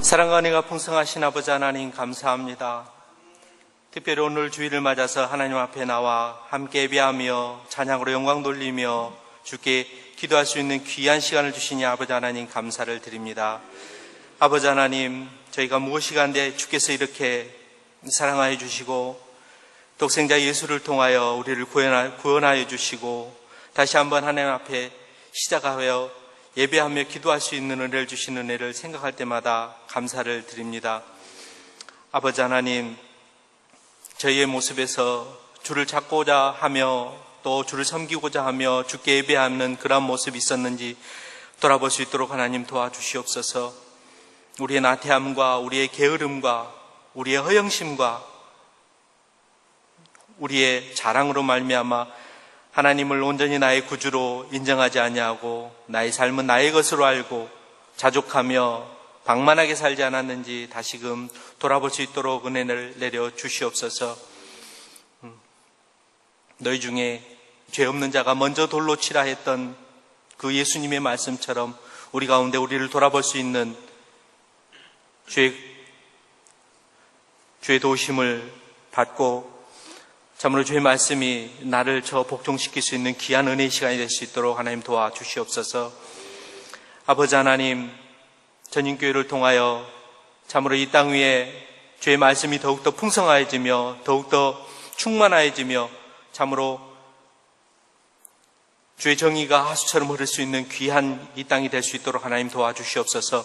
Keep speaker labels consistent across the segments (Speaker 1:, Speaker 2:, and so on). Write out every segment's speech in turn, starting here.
Speaker 1: 사랑과 은혜가 풍성하신 아버지 하나님 감사합니다. 특별히 오늘 주일을 맞아서 하나님 앞에 나와 함께 예배하며 찬양으로 영광 돌리며 주께 기도할 수 있는 귀한 시간을 주시니 아버지 하나님 감사를 드립니다. 아버지 하나님, 저희가 무엇이 간데 주께서 이렇게 사랑하여 주시고 독생자 예수를 통하여 우리를 구원하여 주시고 다시 한번 하나님 앞에 시작하여 예배하며 기도할 수 있는 은혜를 주신 은혜를 생각할 때마다 감사를 드립니다. 아버지 하나님, 저희의 모습에서 주를 찾고자 하며 또 주를 섬기고자 하며 주께 예배하는 그런 모습이 있었는지 돌아볼 수 있도록 하나님 도와주시옵소서. 우리의 나태함과 우리의 게으름과 우리의 허영심과 우리의 자랑으로 말미암아 하나님을 온전히 나의 구주로 인정하지 아니하고 나의 삶은 나의 것으로 알고 자족하며 방만하게 살지 않았는지 다시금 돌아볼 수 있도록 은혜를 내려 주시옵소서. 너희 중에 죄 없는 자가 먼저 돌로 치라 했던 그 예수님의 말씀처럼 우리 가운데 우리를 돌아볼 수 있는 주의 도우심을 받고 참으로 주의 말씀이 나를 저 복종시킬 수 있는 귀한 은혜의 시간이 될 수 있도록 하나님 도와주시옵소서. 아버지 하나님, 전인교회를 통하여 참으로 이 땅 위에 주의 말씀이 더욱더 풍성하여지며 더욱더 충만하여지며 참으로 주의 정의가 하수처럼 흐를 수 있는 귀한 이 땅이 될 수 있도록 하나님 도와주시옵소서.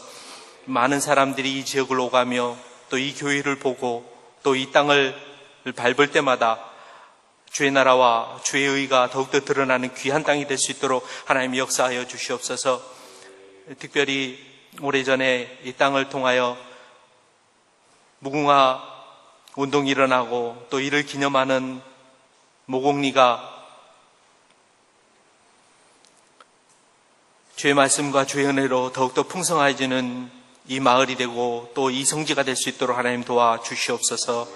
Speaker 1: 많은 사람들이 이 지역을 오가며 또 이 교회를 보고 또 이 땅을 밟을 때마다 주의 나라와 주의 의가 더욱더 드러나는 귀한 땅이 될 수 있도록 하나님 역사하여 주시옵소서. 특별히 오래전에 이 땅을 통하여 무궁화 운동이 일어나고 또 이를 기념하는 모곡리가 주의 말씀과 주의 은혜로 더욱더 풍성해지는 이 마을이 되고 또 이 성지가 될 수 있도록 하나님 도와주시옵소서.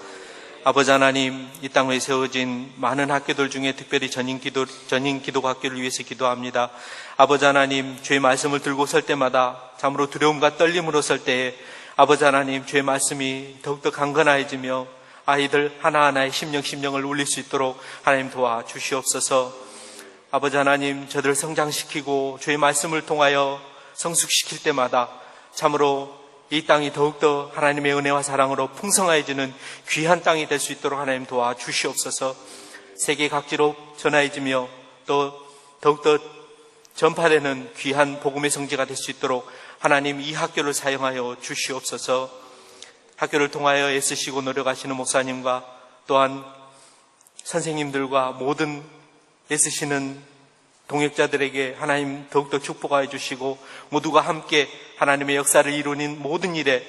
Speaker 1: 아버지 하나님, 이 땅에 세워진 많은 학교들 중에 특별히 전인기도 학교를 위해서 기도합니다. 아버지 하나님, 주의 말씀을 들고 설 때마다 참으로 두려움과 떨림으로 설 때에 아버지 하나님, 주의 말씀이 더욱더 강건해지며 아이들 하나하나의 심령을 울릴 수 있도록 하나님 도와주시옵소서. 아버지 하나님, 저들을 성장시키고 주의 말씀을 통하여 성숙시킬 때마다 참으로 이 땅이 더욱더 하나님의 은혜와 사랑으로 풍성해지는 귀한 땅이 될 수 있도록 하나님 도와주시옵소서. 세계 각지로 전하여지며 또 더욱더 전파되는 귀한 복음의 성지가 될 수 있도록 하나님 이 학교를 사용하여 주시옵소서. 학교를 통하여 애쓰시고 노력하시는 목사님과 또한 선생님들과 모든 애쓰시는 동역자들에게 하나님 더욱더 축복하여 주시고 모두가 함께 하나님의 역사를 이루는 모든 일에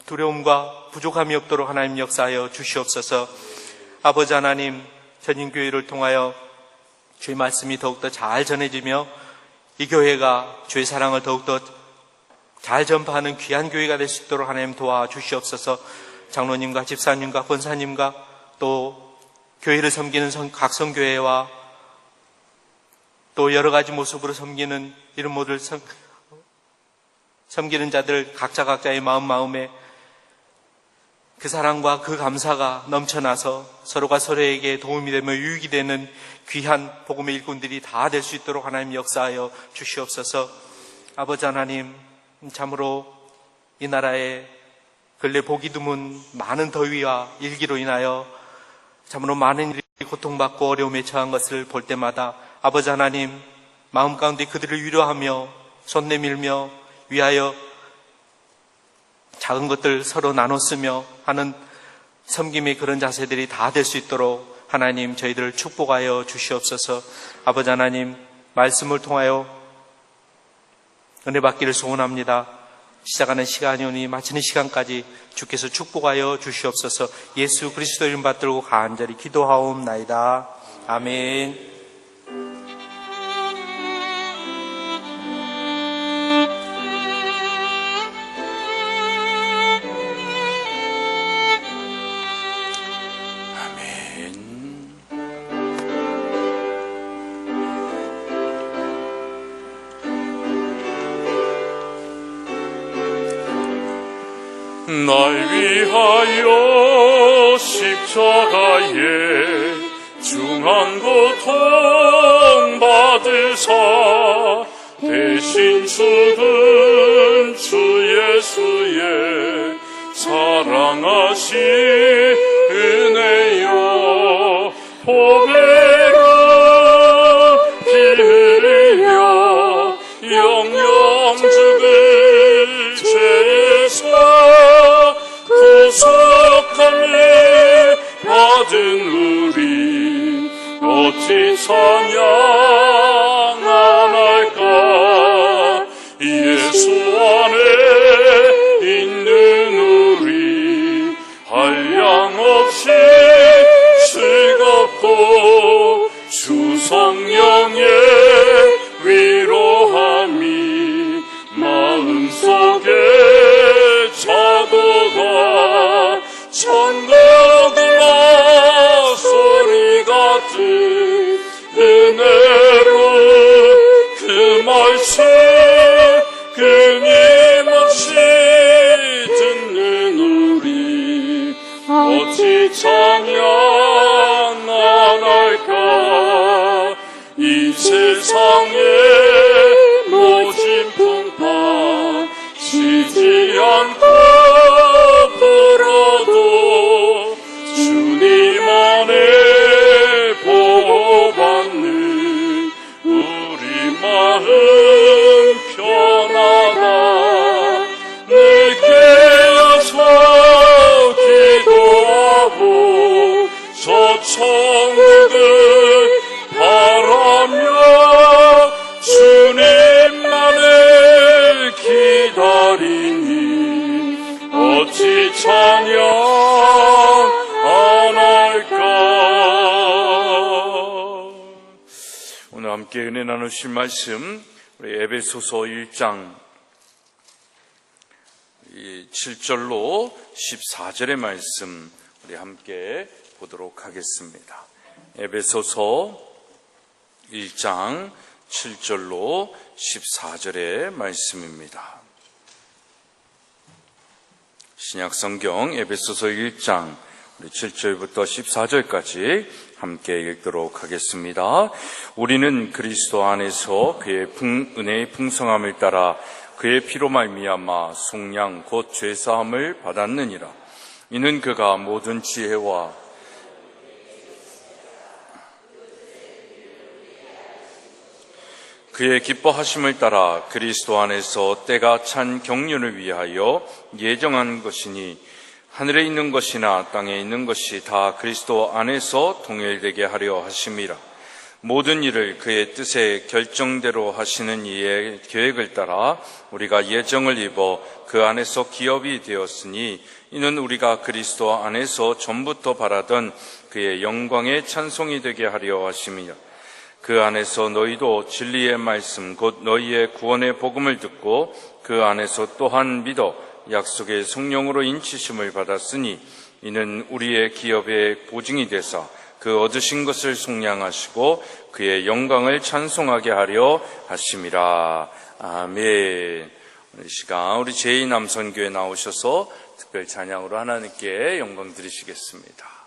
Speaker 1: 두려움과 부족함이 없도록 하나님 역사하여 주시옵소서. 아버지 하나님, 전인교회를 통하여 주의 말씀이 더욱더 잘 전해지며 이 교회가 주의 사랑을 더욱더 잘 전파하는 귀한 교회가 될 수 있도록 하나님 도와주시옵소서. 장로님과 집사님과 권사님과 또 교회를 섬기는 각 성교회와 또 여러 가지 모습으로 섬기는 이런 모든 섬기는 자들 각자의 마음에 그 사랑과 그 감사가 넘쳐나서 서로가 서로에게 도움이 되며 유익이 되는 귀한 복음의 일꾼들이 다 될 수 있도록 하나님 역사하여 주시옵소서. 아버지 하나님, 참으로 이 나라에 근래 보기 드문 많은 더위와 일기로 인하여 참으로 많은 일이 고통받고 어려움에 처한 것을 볼 때마다 아버지 하나님, 마음 가운데 그들을 위로하며 손 내밀며 위하여 작은 것들 서로 나눠 쓰며 하는 섬김의 그런 자세들이 다 될 수 있도록 하나님 저희들을 축복하여 주시옵소서. 아버지 하나님, 말씀을 통하여 은혜 받기를 소원합니다. 시작하는 시간이 오니 마치는 시간까지 주께서 축복하여 주시옵소서. 예수 그리스도 이름 받들고 간절히 기도하옵나이다. 아멘.
Speaker 2: 날 위하여 십자가에 중한 고통 받으사 대신 죽은 주 예수의 사랑하신 은혜여 보배로 피 흘려 영영 죽을 죄에서 구속함을 받은 우리 어찌 찬양 안 할까. 예수 안에 있는 우리 한량없이 즐겁고 주 성령의 위로함이 마음속에 자도가 천국음악 소리 같은 은혜로 그 말씀 끊임없이 듣는 우리 어찌 찬양 안 할까. 이 세상에 모진 풍파 쉬지 않고 불어도 주님 안에 보호받는 우리 마음 편하다. 늘 깨어서 기도하고 저 천국을 바라며 주님만을 기다리니 어찌 찬양 안 할까. 오늘 함께 은혜 나누실 말씀 우리 에베소서 1장 7절로 14절의 말씀 우리 함께 보도록 하겠습니다. 에베소서 1장 7절로 14절의 말씀입니다. 신약성경 에베소서 1장 7절부터 14절까지 함께 읽도록 하겠습니다. 우리는 그리스도 안에서 그의 은혜의 풍성함을 따라 그의 피로 말미암아 속량 곧 죄사함을 받았느니라. 이는 그가 모든 지혜와 그의 기뻐하심을 따라 그리스도 안에서 때가 찬 경륜을 위하여 예정한 것이니 하늘에 있는 것이나 땅에 있는 것이 다 그리스도 안에서 동일되게 하려 하심이라. 모든 일을 그의 뜻의 결정대로 하시는 이의 계획을 따라 우리가 예정을 입어 그 안에서 기업이 되었으니 이는 우리가 그리스도 안에서 전부터 바라던 그의 영광의 찬송이 되게 하려 하심이라. 그 안에서 너희도 진리의 말씀 곧 너희의 구원의 복음을 듣고 그 안에서 또한 믿어 약속의 성령으로 인치심을 받았으니 이는 우리의 기업의 보증이 되사 그 얻으신 것을 속량하시고 그의 영광을 찬송하게 하려 하심이라. 아멘. 오늘 시간 우리 제2남선교회 나오셔서 특별 찬양으로 하나님께 영광 드리시겠습니다.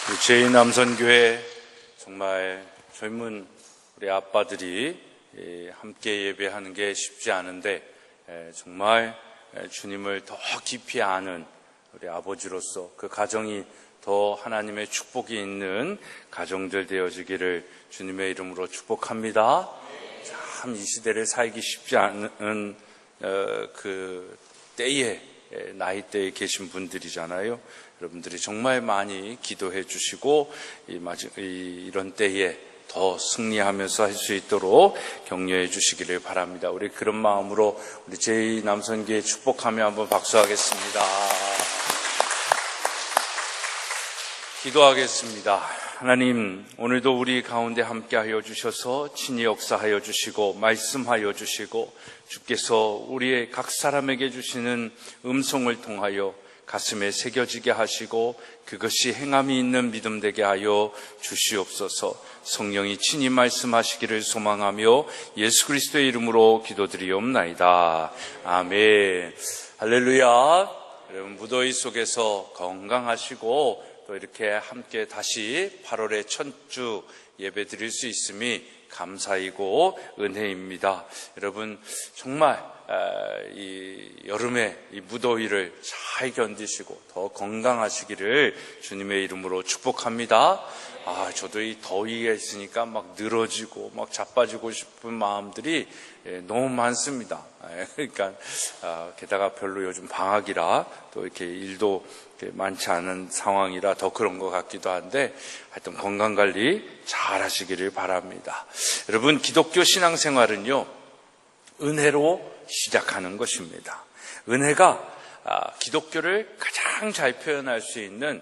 Speaker 2: 제2남선교회 정말 젊은 우리 아빠들이 함께 예배하는 게 쉽지 않은데 정말 주님을 더 깊이 아는 우리 아버지로서 그 가정이 더 하나님의 축복이 있는 가정들 되어지기를 주님의 이름으로 축복합니다. 참 이 시대를 살기 쉽지 않은 그 때에 나이대에 계신 분들이잖아요. 여러분들이 정말 많이 기도해 주시고 이런 때에 더 승리하면서 할 수 있도록 격려해 주시기를 바랍니다. 우리 그런 마음으로 우리 제2남선교회 축복하며 한번 박수하겠습니다. 기도하겠습니다. 하나님, 오늘도 우리 가운데 함께하여 주셔서 친히 역사하여 주시고 말씀하여 주시고 주께서 우리의 각 사람에게 주시는 음성을 통하여 가슴에 새겨지게 하시고 그것이 행함이 있는 믿음 되게 하여 주시옵소서. 성령이 친히 말씀하시기를 소망하며 예수 그리스도의 이름으로 기도드리옵나이다. 아멘. 할렐루야. 여러분 무더위 속에서 건강하시고 또 이렇게 함께 다시 8월의 첫 주 예배 드릴 수 있음이 감사이고 은혜입니다. 여러분 정말 이 여름의 이 무더위를 잘 견디시고 더 건강하시기를 주님의 이름으로 축복합니다. 저도 이 더위에 있으니까 막 늘어지고 막 자빠지고 싶은 마음들이 너무 많습니다. 그러니까 게다가 별로 요즘 방학이라 또 이렇게 일도 많지 않은 상황이라 더 그런 것 같기도 한데 하여튼 건강관리 잘 하시기를 바랍니다. 여러분 기독교 신앙생활은요 은혜로 시작하는 것입니다. 은혜가 기독교를 가장 잘 표현할 수 있는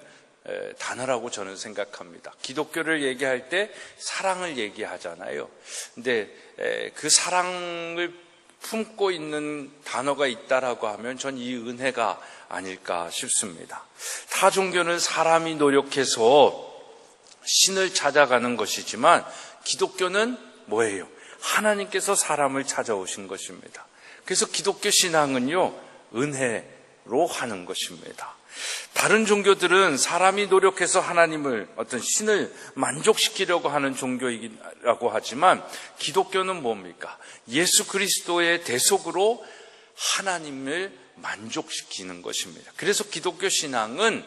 Speaker 2: 단어라고 저는 생각합니다. 기독교를 얘기할 때 사랑을 얘기하잖아요. 근데 그 사랑을 품고 있는 단어가 있다라고 하면 전 이 은혜가 아닐까 싶습니다. 타 종교는 사람이 노력해서 신을 찾아가는 것이지만 기독교는 뭐예요? 하나님께서 사람을 찾아오신 것입니다. 그래서 기독교 신앙은요 은혜로 하는 것입니다. 다른 종교들은 사람이 노력해서 하나님을 어떤 신을 만족시키려고 하는 종교이라고 하지만 기독교는 뭡니까? 예수 그리스도의 대속으로 하나님을 만족시키는 것입니다. 그래서 기독교 신앙은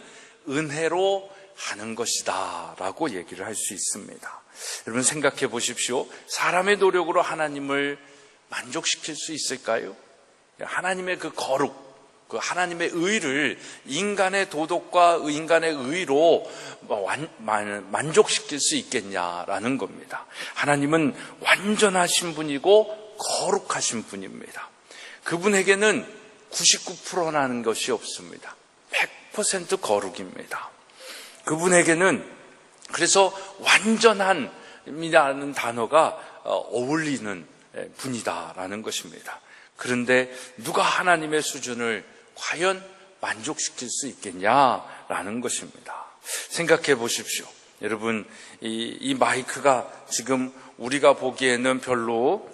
Speaker 2: 은혜로 하는 것이다 라고 얘기를 할 수 있습니다. 여러분 생각해 보십시오. 사람의 노력으로 하나님을 만족시킬 수 있을까요? 하나님의 그 거룩, 그 하나님의 의를 인간의 도덕과 인간의 의로 만족시킬 수 있겠냐라는 겁니다. 하나님은 완전하신 분이고 거룩하신 분입니다. 그분에게는 99%라는 것이 없습니다. 100% 거룩입니다. 그분에게는 그래서 완전한이라는 단어가 어울리는 분이다라는 것입니다. 그런데 누가 하나님의 수준을 과연 만족시킬 수 있겠냐라는 것입니다. 생각해 보십시오. 여러분 이 마이크가 지금 우리가 보기에는 별로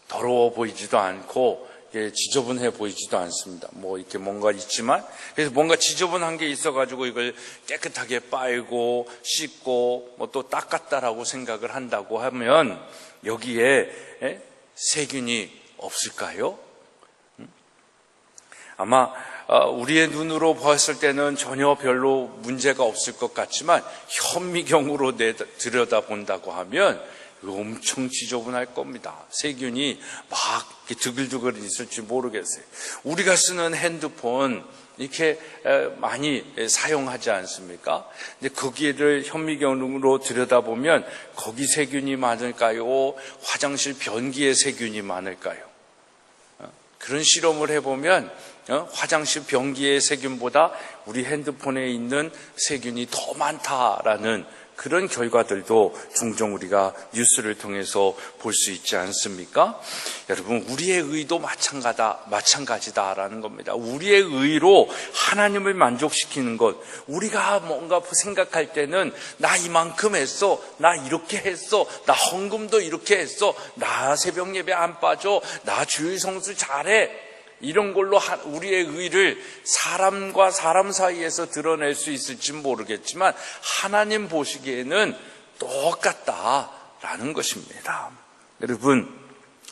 Speaker 2: 더러워 보이지도 않고 지저분해 보이지도 않습니다. 뭐 이렇게 뭔가 있지만 그래서 뭔가 지저분한 게 있어가지고 이걸 깨끗하게 빨고 씻고 뭐 또 닦았다라고 생각을 한다고 하면 여기에 세균이 없을까요? 아마 우리의 눈으로 봤을 때는 전혀 별로 문제가 없을 것 같지만 현미경으로 들여다본다고 하면 엄청 지저분할 겁니다. 세균이 막 이렇게 드글드글 있을지 모르겠어요. 우리가 쓰는 핸드폰 이렇게 많이 사용하지 않습니까? 근데 거기를 현미경으로 들여다보면 거기 세균이 많을까요? 화장실 변기에 세균이 많을까요? 그런 실험을 해보면 화장실 변기의 세균보다 우리 핸드폰에 있는 세균이 더 많다라는 그런 결과들도 종종 우리가 뉴스를 통해서 볼 수 있지 않습니까? 여러분 우리의 의도 마찬가지다라는 겁니다. 우리의 의로 하나님을 만족시키는 것, 우리가 뭔가 생각할 때는 나 이만큼 했어, 나 이렇게 했어, 나 헌금도 이렇게 했어, 나 새벽 예배 안 빠져, 나 주일 성수 잘해, 이런 걸로 우리의 의를 사람과 사람 사이에서 드러낼 수 있을지 모르겠지만 하나님 보시기에는 똑같다라는 것입니다. 여러분,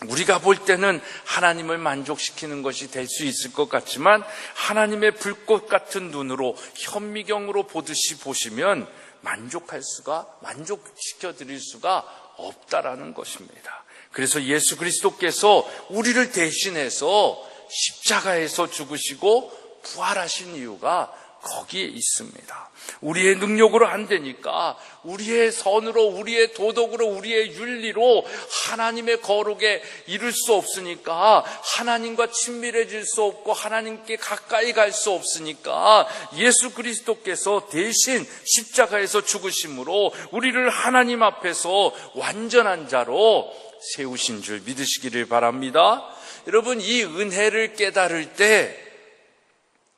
Speaker 2: 우리가 볼 때는 하나님을 만족시키는 것이 될 수 있을 것 같지만 하나님의 불꽃 같은 눈으로 현미경으로 보듯이 보시면 만족시켜 드릴 수가 없다라는 것입니다. 그래서 예수 그리스도께서 우리를 대신해서 십자가에서 죽으시고 부활하신 이유가 거기에 있습니다. 우리의 능력으로 안 되니까 우리의 선으로, 우리의 도덕으로, 우리의 윤리로 하나님의 거룩에 이룰 수 없으니까, 하나님과 친밀해질 수 없고 하나님께 가까이 갈 수 없으니까 예수 그리스도께서 대신 십자가에서 죽으심으로 우리를 하나님 앞에서 완전한 자로 세우신 줄 믿으시기를 바랍니다. 여러분, 이 은혜를 깨달을 때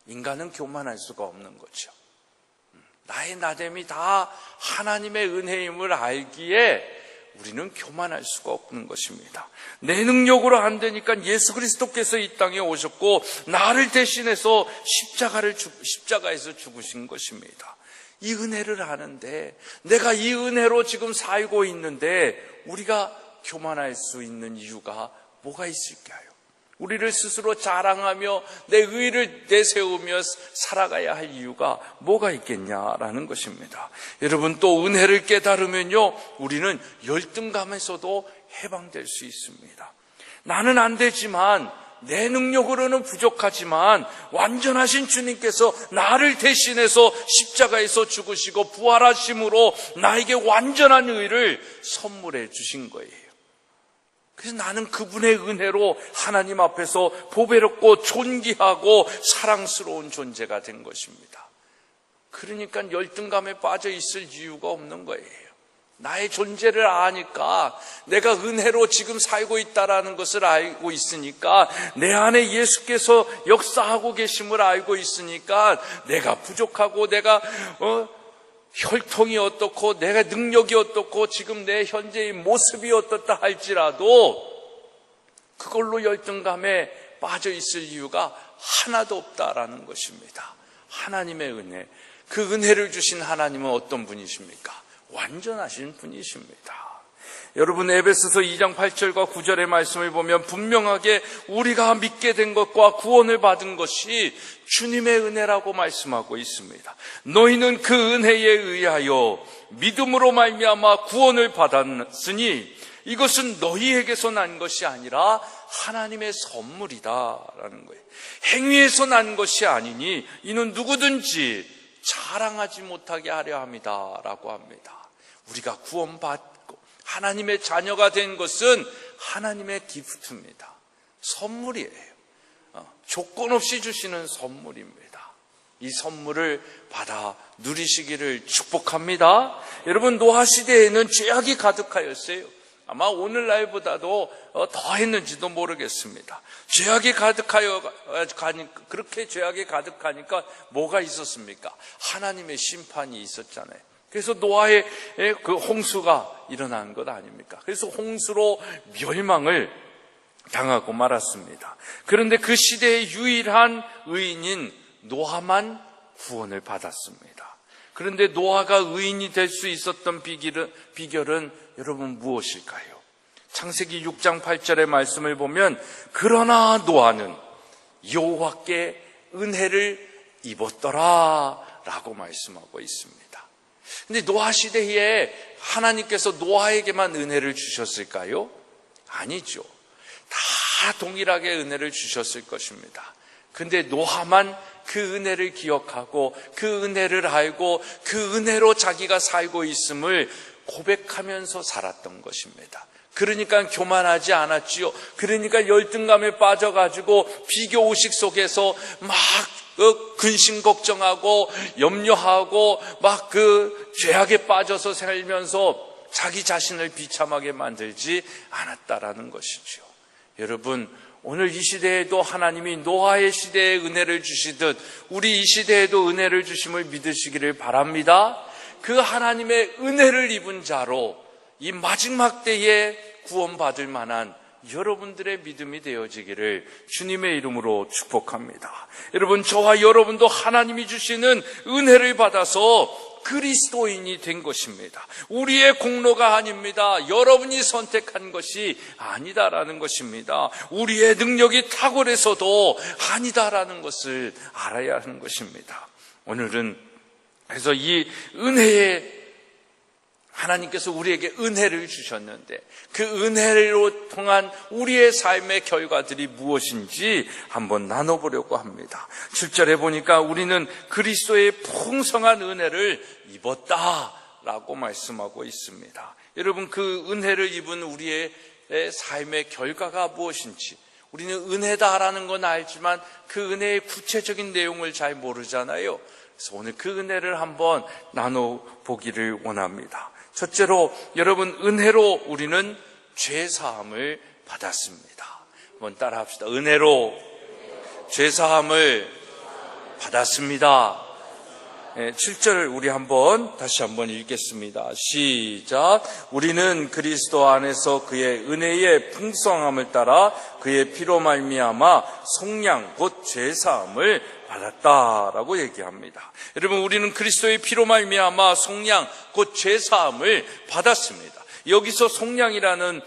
Speaker 2: 인간은 교만할 수가 없는 거죠. 나의 나됨이 다 하나님의 은혜임을 알기에 우리는 교만할 수가 없는 것입니다. 내 능력으로 안 되니까 예수 그리스도께서 이 땅에 오셨고 나를 대신해서 십자가에서 죽으신 것입니다. 이 은혜를 아는데, 내가 이 은혜로 지금 살고 있는데 우리가 교만할 수 있는 이유가 뭐가 있을까요? 우리를 스스로 자랑하며 내 의를 내세우며 살아가야 할 이유가 뭐가 있겠냐라는 것입니다. 여러분, 또 은혜를 깨달으면요, 우리는 열등감에서도 해방될 수 있습니다. 나는 안 되지만, 내 능력으로는 부족하지만 완전하신 주님께서 나를 대신해서 십자가에서 죽으시고 부활하심으로 나에게 완전한 의를 선물해 주신 거예요. 그래서 나는 그분의 은혜로 하나님 앞에서 보배롭고 존귀하고 사랑스러운 존재가 된 것입니다. 그러니까 열등감에 빠져 있을 이유가 없는 거예요. 나의 존재를 아니까, 내가 은혜로 지금 살고 있다라는 것을 알고 있으니까, 내 안에 예수께서 역사하고 계심을 알고 있으니까, 내가 부족하고 내가 혈통이 어떻고 내가 능력이 어떻고 지금 내 현재의 모습이 어떻다 할지라도 그걸로 열등감에 빠져 있을 이유가 하나도 없다라는 것입니다. 하나님의 은혜, 그 은혜를 주신 하나님은 어떤 분이십니까? 완전하신 분이십니다. 여러분, 에베소서 2장 8절과 9절의 말씀을 보면 분명하게 우리가 믿게 된 것과 구원을 받은 것이 주님의 은혜라고 말씀하고 있습니다. 너희는 그 은혜에 의하여 믿음으로 말미암아 구원을 받았으니 이것은 너희에게서 난 것이 아니라 하나님의 선물이다라는 거예요. 행위에서 난 것이 아니니 이는 누구든지 자랑하지 못하게 하려 함이다라고 합니다. 우리가 구원받고 하나님의 자녀가 된 것은 하나님의 기프트입니다. 선물이에요. 조건 없이 주시는 선물입니다. 이 선물을 받아 누리시기를 축복합니다. 여러분, 노아 시대에는 죄악이 가득하였어요. 아마 오늘날보다도 더 했는지도 모르겠습니다. 죄악이 그렇게 죄악이 가득하니까 뭐가 있었습니까? 하나님의 심판이 있었잖아요. 그래서 노아의 그 홍수가 일어난 것 아닙니까? 그래서 홍수로 멸망을 당하고 말았습니다. 그런데 그 시대의 유일한 의인인 노아만 구원을 받았습니다. 그런데 노아가 의인이 될 수 있었던 비결은 여러분 무엇일까요? 창세기 6장 8절의 말씀을 보면 그러나 노아는 여호와께 은혜를 입었더라 라고 말씀하고 있습니다. 근데 노아 시대에 하나님께서 노아에게만 은혜를 주셨을까요? 아니죠. 다 동일하게 은혜를 주셨을 것입니다. 근데 노아만 그 은혜를 기억하고 그 은혜를 알고 그 은혜로 자기가 살고 있음을 고백하면서 살았던 것입니다. 그러니까 교만하지 않았지요. 그러니까 열등감에 빠져가지고 비교의식 속에서 막 근심 걱정하고 염려하고 막 그 죄악에 빠져서 살면서 자기 자신을 비참하게 만들지 않았다라는 것이죠. 여러분, 오늘 이 시대에도 하나님이 노아의 시대에 은혜를 주시듯 우리 이 시대에도 은혜를 주심을 믿으시기를 바랍니다. 그 하나님의 은혜를 입은 자로 이 마지막 때에 구원받을 만한 여러분들의 믿음이 되어지기를 주님의 이름으로 축복합니다. 여러분, 저와 여러분도 하나님이 주시는 은혜를 받아서 그리스도인이 된 것입니다. 우리의 공로가 아닙니다. 여러분이 선택한 것이 아니다라는 것입니다. 우리의 능력이 탁월해서도 아니다라는 것을 알아야 하는 것입니다. 오늘은 그래서 이 은혜에 하나님께서 우리에게 은혜를 주셨는데 그 은혜로 통한 우리의 삶의 결과들이 무엇인지 한번 나눠보려고 합니다. 7절에 보니까 우리는 그리스도의 풍성한 은혜를 입었다라고 말씀하고 있습니다. 여러분, 그 은혜를 입은 우리의 삶의 결과가 무엇인지, 우리는 은혜다라는 건 알지만 그 은혜의 구체적인 내용을 잘 모르잖아요. 그래서 오늘 그 은혜를 한번 나눠보기를 원합니다. 첫째로, 여러분, 은혜로 우리는 죄사함을 받았습니다. 한번 따라합시다. 은혜로 죄사함을 받았습니다. 7절 우리 다시 한번 읽겠습니다. 시작. 우리는 그리스도 안에서 그의 은혜의 풍성함을 따라 그의 피로 말미암아 속량 곧 죄사함을 받았다라고 얘기합니다. 여러분, 우리는 그리스도의 피로 말미암아 속량 곧 죄사함을 받았습니다. 여기서 속량이라는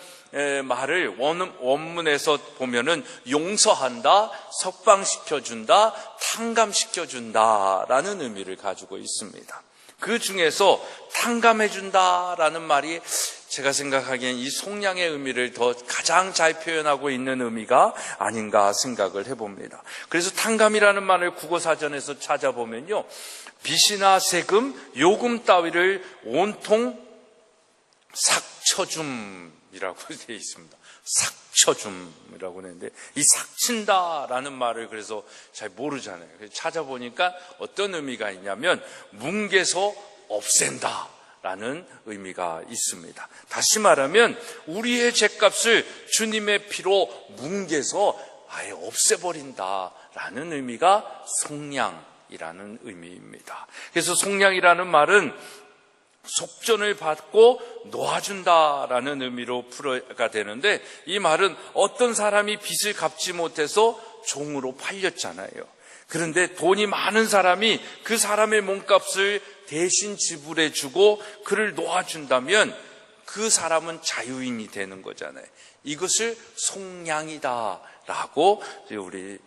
Speaker 2: 말을 원문에서 보면은 용서한다, 석방시켜준다, 탕감시켜준다라는 의미를 가지고 있습니다. 그 중에서 탕감해준다라는 말이 제가 생각하기엔 이 속량의 의미를 가장 잘 표현하고 있는 의미가 아닌가 생각을 해봅니다. 그래서 탕감이라는 말을 국어사전에서 찾아보면요, 빚이나 세금, 요금 따위를 온통 삭쳐줌이라고 되어 있습니다. 삭쳐줌이라고 하는데, 이 삭친다라는 말을 그래서 잘 모르잖아요. 그래서 찾아보니까 어떤 의미가 있냐면 뭉개서 없앤다 라는 의미가 있습니다. 다시 말하면 우리의 죄값을 주님의 피로 뭉개서 아예 없애버린다 라는 의미가 속량이라는 의미입니다. 그래서 속량이라는 말은 속전을 받고 놓아준다라는 의미로 풀어가 되는데, 이 말은 어떤 사람이 빚을 갚지 못해서 종으로 팔렸잖아요. 그런데 돈이 많은 사람이 그 사람의 몸값을 대신 지불해주고 그를 놓아준다면 그 사람은 자유인이 되는 거잖아요. 이것을 속량이다라고 우리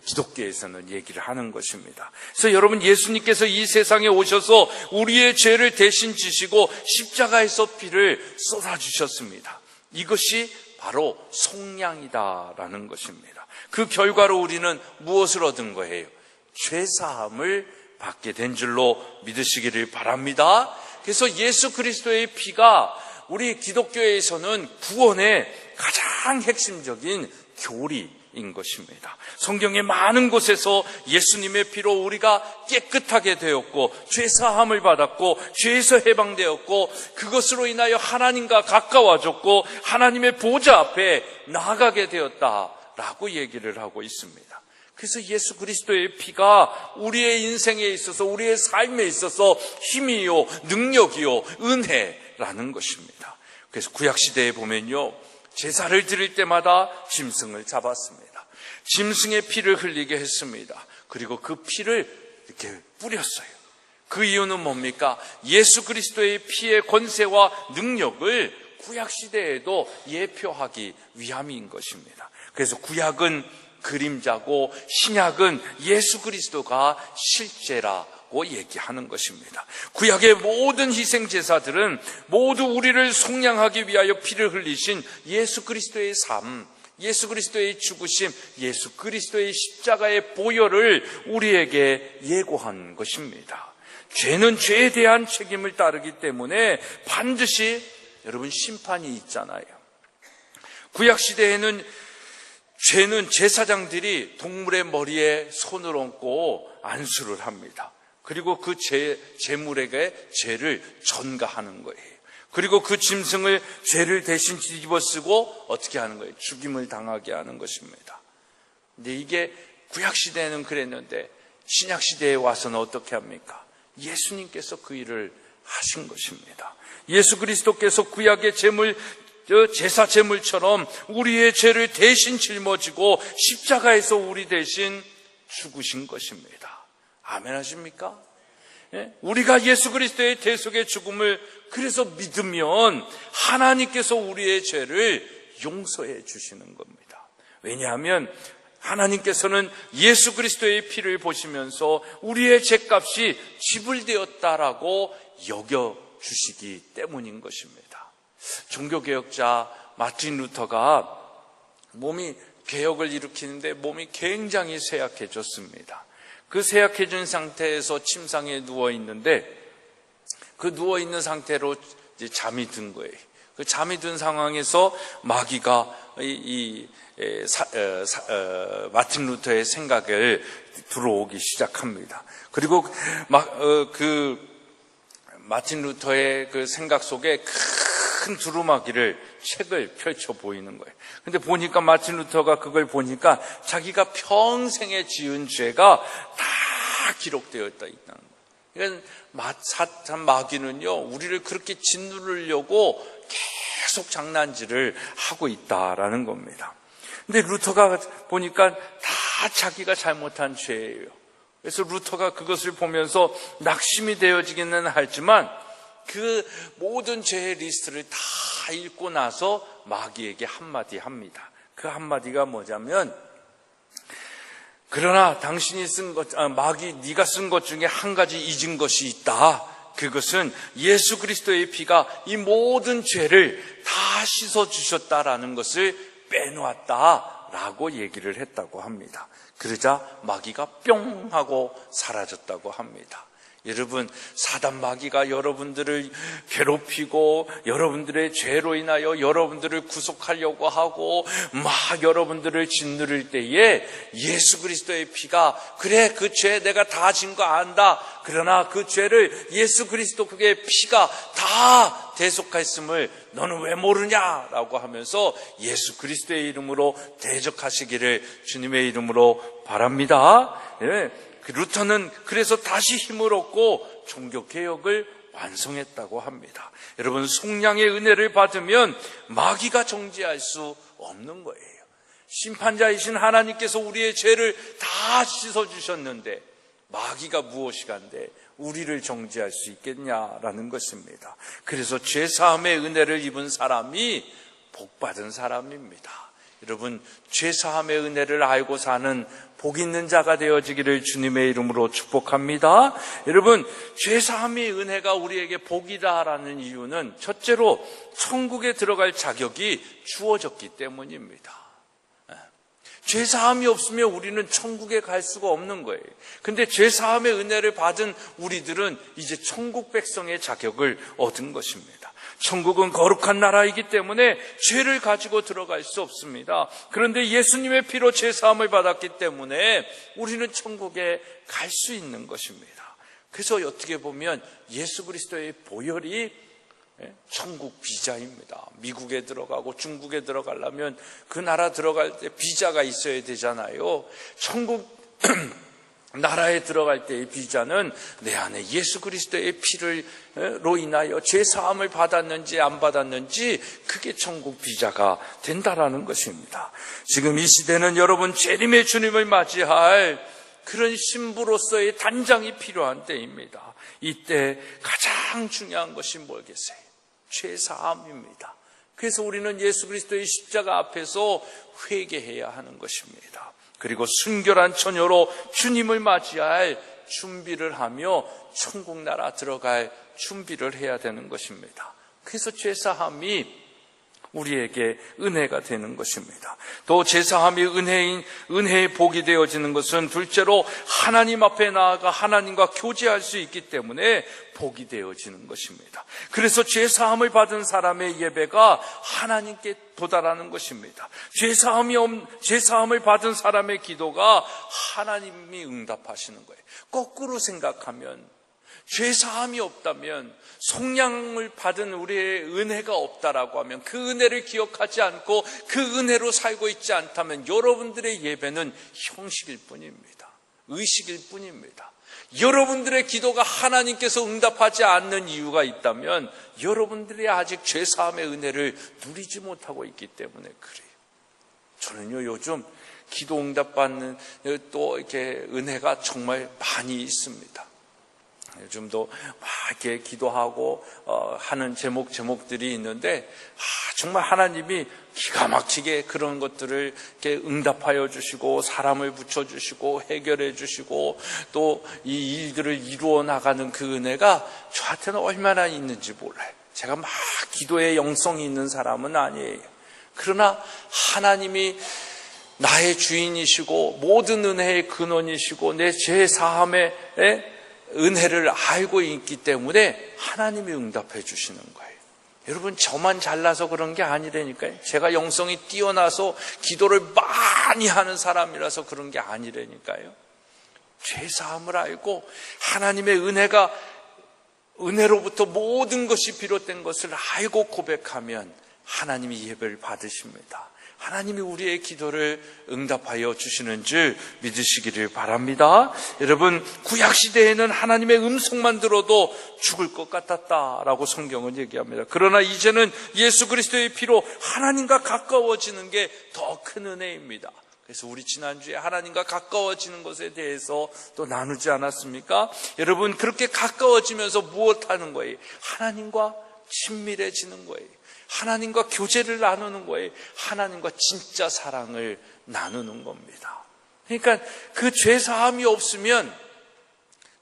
Speaker 2: 기독교에서는 얘기를 하는 것입니다. 그래서 여러분, 예수님께서 이 세상에 오셔서 우리의 죄를 대신 지시고 십자가에서 피를 쏟아주셨습니다. 이것이 바로 속량이다라는 것입니다. 그 결과로 우리는 무엇을 얻은 거예요? 죄사함을 받게 된 줄로 믿으시기를 바랍니다. 그래서 예수 그리스도의 피가 우리 기독교에서는 구원의 가장 핵심적인 교리인 것입니다. 성경의 많은 곳에서 예수님의 피로 우리가 깨끗하게 되었고 죄사함을 받았고 죄에서 해방되었고 그것으로 인하여 하나님과 가까워졌고 하나님의 보좌 앞에 나아가게 되었다라고 얘기를 하고 있습니다. 그래서 예수 그리스도의 피가 우리의 인생에 있어서, 우리의 삶에 있어서 힘이요, 능력이요, 은혜라는 것입니다. 그래서 구약시대에 보면요, 제사를 드릴 때마다 짐승을 잡았습니다. 짐승의 피를 흘리게 했습니다. 그리고 그 피를 이렇게 뿌렸어요. 그 이유는 뭡니까? 예수 그리스도의 피의 권세와 능력을 구약시대에도 예표하기 위함인 것입니다. 그래서 구약은 그림자고 신약은 예수 그리스도가 실제라고 얘기하는 것입니다. 구약의 모든 희생제사들은 모두 우리를 속량하기 위하여 피를 흘리신 예수 그리스도의 삶, 예수 그리스도의 죽으심, 예수 그리스도의 십자가의 보혈을 우리에게 예고한 것입니다. 죄는 죄에 대한 책임을 따르기 때문에 반드시 여러분 심판이 있잖아요. 구약시대에는 죄는 제사장들이 동물의 머리에 손을 얹고 안수를 합니다. 그리고 그 제물에게 죄를 전가하는 거예요. 그리고 그 짐승을 죄를 대신 뒤집어 쓰고 어떻게 하는 거예요? 죽임을 당하게 하는 것입니다. 근데 이게 구약시대에는 그랬는데 신약시대에 와서는 어떻게 합니까? 예수님께서 그 일을 하신 것입니다. 예수 그리스도께서 구약의 제물 제사 제물처럼 우리의 죄를 대신 짊어지고 십자가에서 우리 대신 죽으신 것입니다. 아멘 하십니까? 우리가 예수 그리스도의 대속의 죽음을 그래서 믿으면 하나님께서 우리의 죄를 용서해 주시는 겁니다. 왜냐하면 하나님께서는 예수 그리스도의 피를 보시면서 우리의 죄값이 지불되었다라고 여겨주시기 때문인 것입니다. 종교개혁자 마틴 루터가 개혁을 일으키는데 몸이 굉장히 쇠약해졌습니다. 그 쇠약해진 상태에서 침상에 누워있는데 그 누워있는 상태로 이제 잠이 든 거예요. 그 잠이 든 상황에서 마귀가 마틴 루터의 생각을 들어오기 시작합니다. 그리고 마틴 루터의 그 생각 속에 큰 두루마기를 책을 펼쳐 보이는 거예요. 근데 보니까 마틴 루터가 그걸 보니까 자기가 평생에 지은 죄가 다 기록되어 있다는 거예요. 그러니까 사탄 마귀는요, 우리를 그렇게 짓누르려고 계속 장난질을 하고 있다라는 겁니다. 근데 루터가 보니까 다 자기가 잘못한 죄예요. 그래서 루터가 그것을 보면서 낙심이 되어지기는 하지만 그 모든 죄의 리스트를 다 읽고 나서 마귀에게 한마디 합니다. 그 한마디가 뭐냐면, 그러나 당신이 마귀 네가 쓴 것 중에 한 가지 잊은 것이 있다. 그것은 예수 그리스도의 피가 이 모든 죄를 다 씻어주셨다라는 것을 빼놓았다라고 얘기를 했다고 합니다. 그러자 마귀가 뿅 하고 사라졌다고 합니다. 여러분, 사단 마귀가 여러분들을 괴롭히고 여러분들의 죄로 인하여 여러분들을 구속하려고 하고 막 여러분들을 짓누를 때에 예수 그리스도의 피가, 그래 그 죄 내가 다 진 거 안다, 그러나 그 죄를 예수 그리스도 그의 피가 다 대속했음을 너는 왜 모르냐라고 하면서 예수 그리스도의 이름으로 대적하시기를 주님의 이름으로 바랍니다. 루터는 그래서 다시 힘을 얻고 종교개혁을 완성했다고 합니다. 여러분, 속량의 은혜를 받으면 마귀가 정죄할 수 없는 거예요. 심판자이신 하나님께서 우리의 죄를 다 씻어주셨는데 마귀가 무엇이간데 우리를 정죄할 수 있겠냐라는 것입니다. 그래서 죄사함의 은혜를 입은 사람이 복받은 사람입니다. 여러분, 죄사함의 은혜를 알고 사는 복 있는 자가 되어지기를 주님의 이름으로 축복합니다. 여러분, 죄사함의 은혜가 우리에게 복이다라는 이유는 첫째로 천국에 들어갈 자격이 주어졌기 때문입니다. 죄사함이 없으면 우리는 천국에 갈 수가 없는 거예요. 근데 죄사함의 은혜를 받은 우리들은 이제 천국 백성의 자격을 얻은 것입니다. 천국은 거룩한 나라이기 때문에 죄를 가지고 들어갈 수 없습니다. 그런데 예수님의 피로 죄사함을 받았기 때문에 우리는 천국에 갈 수 있는 것입니다. 그래서 어떻게 보면 예수 그리스도의 보혈이 천국 비자입니다. 미국에 들어가고 중국에 들어가려면 그 나라 들어갈 때 비자가 있어야 되잖아요. 천국 나라에 들어갈 때의 비자는 내 안에 예수 그리스도의 피로 인하여 죄사함을 받았는지 안 받았는지 그게 천국 비자가 된다라는 것입니다. 지금 이 시대는 여러분 재림의 주님을 맞이할 그런 신부로서의 단장이 필요한 때입니다. 이때 가장 중요한 것이 뭐겠어요? 죄사함입니다. 그래서 우리는 예수 그리스도의 십자가 앞에서 회개해야 하는 것입니다. 그리고 순결한 처녀로 주님을 맞이할 준비를 하며 천국 나라 들어갈 준비를 해야 되는 것입니다. 그래서 죄사함이 우리에게 은혜가 되는 것입니다. 또 죄사함이 은혜의 복이 되어지는 것은 둘째로 하나님 앞에 나아가 하나님과 교제할 수 있기 때문에 복이 되어지는 것입니다. 그래서 죄사함을 받은 사람의 예배가 하나님께 도달하는 것입니다. 죄사함을 받은 사람의 기도가 하나님이 응답하시는 거예요. 거꾸로 생각하면 죄사함이 없다면, 속량을 받은 우리의 은혜가 없다라고 하면, 그 은혜를 기억하지 않고 그 은혜로 살고 있지 않다면 여러분들의 예배는 형식일 뿐입니다. 의식일 뿐입니다. 여러분들의 기도가 하나님께서 응답하지 않는 이유가 있다면 여러분들이 아직 죄사함의 은혜를 누리지 못하고 있기 때문에 그래요. 저는요, 요즘 기도 응답받는 또 이렇게 은혜가 정말 많이 있습니다. 요즘도 막 이렇게 기도하고 하는 제목들이 있는데 정말 하나님이 기가 막히게 그런 것들을 이렇게 응답하여 주시고 사람을 붙여주시고 해결해 주시고 또 이 일들을 이루어 나가는 그 은혜가 저한테는 얼마나 있는지 몰라요. 제가 막 기도에 영성이 있는 사람은 아니에요. 그러나 하나님이 나의 주인이시고 모든 은혜의 근원이시고 내 죄 사함의 은혜를 알고 있기 때문에 하나님이 응답해 주시는 거예요. 여러분, 저만 잘나서 그런 게 아니라니까요. 제가 영성이 뛰어나서 기도를 많이 하는 사람이라서 그런 게 아니라니까요. 죄사함을 알고 하나님의 은혜로부터 모든 것이 비롯된 것을 알고 고백하면 하나님이 예배를 받으십니다. 하나님이 우리의 기도를 응답하여 주시는 줄 믿으시기를 바랍니다. 여러분, 구약시대에는 하나님의 음성만 들어도 죽을 것 같았다라고 성경은 얘기합니다. 그러나 이제는 예수 그리스도의 피로 하나님과 가까워지는 게 더 큰 은혜입니다. 그래서 우리 지난주에 하나님과 가까워지는 것에 대해서 또 나누지 않았습니까? 여러분, 그렇게 가까워지면서 무엇하는 거예요? 하나님과 친밀해지는 거예요. 하나님과 교제를 나누는 거예요. 하나님과 진짜 사랑을 나누는 겁니다. 그러니까 그 죄사함이 없으면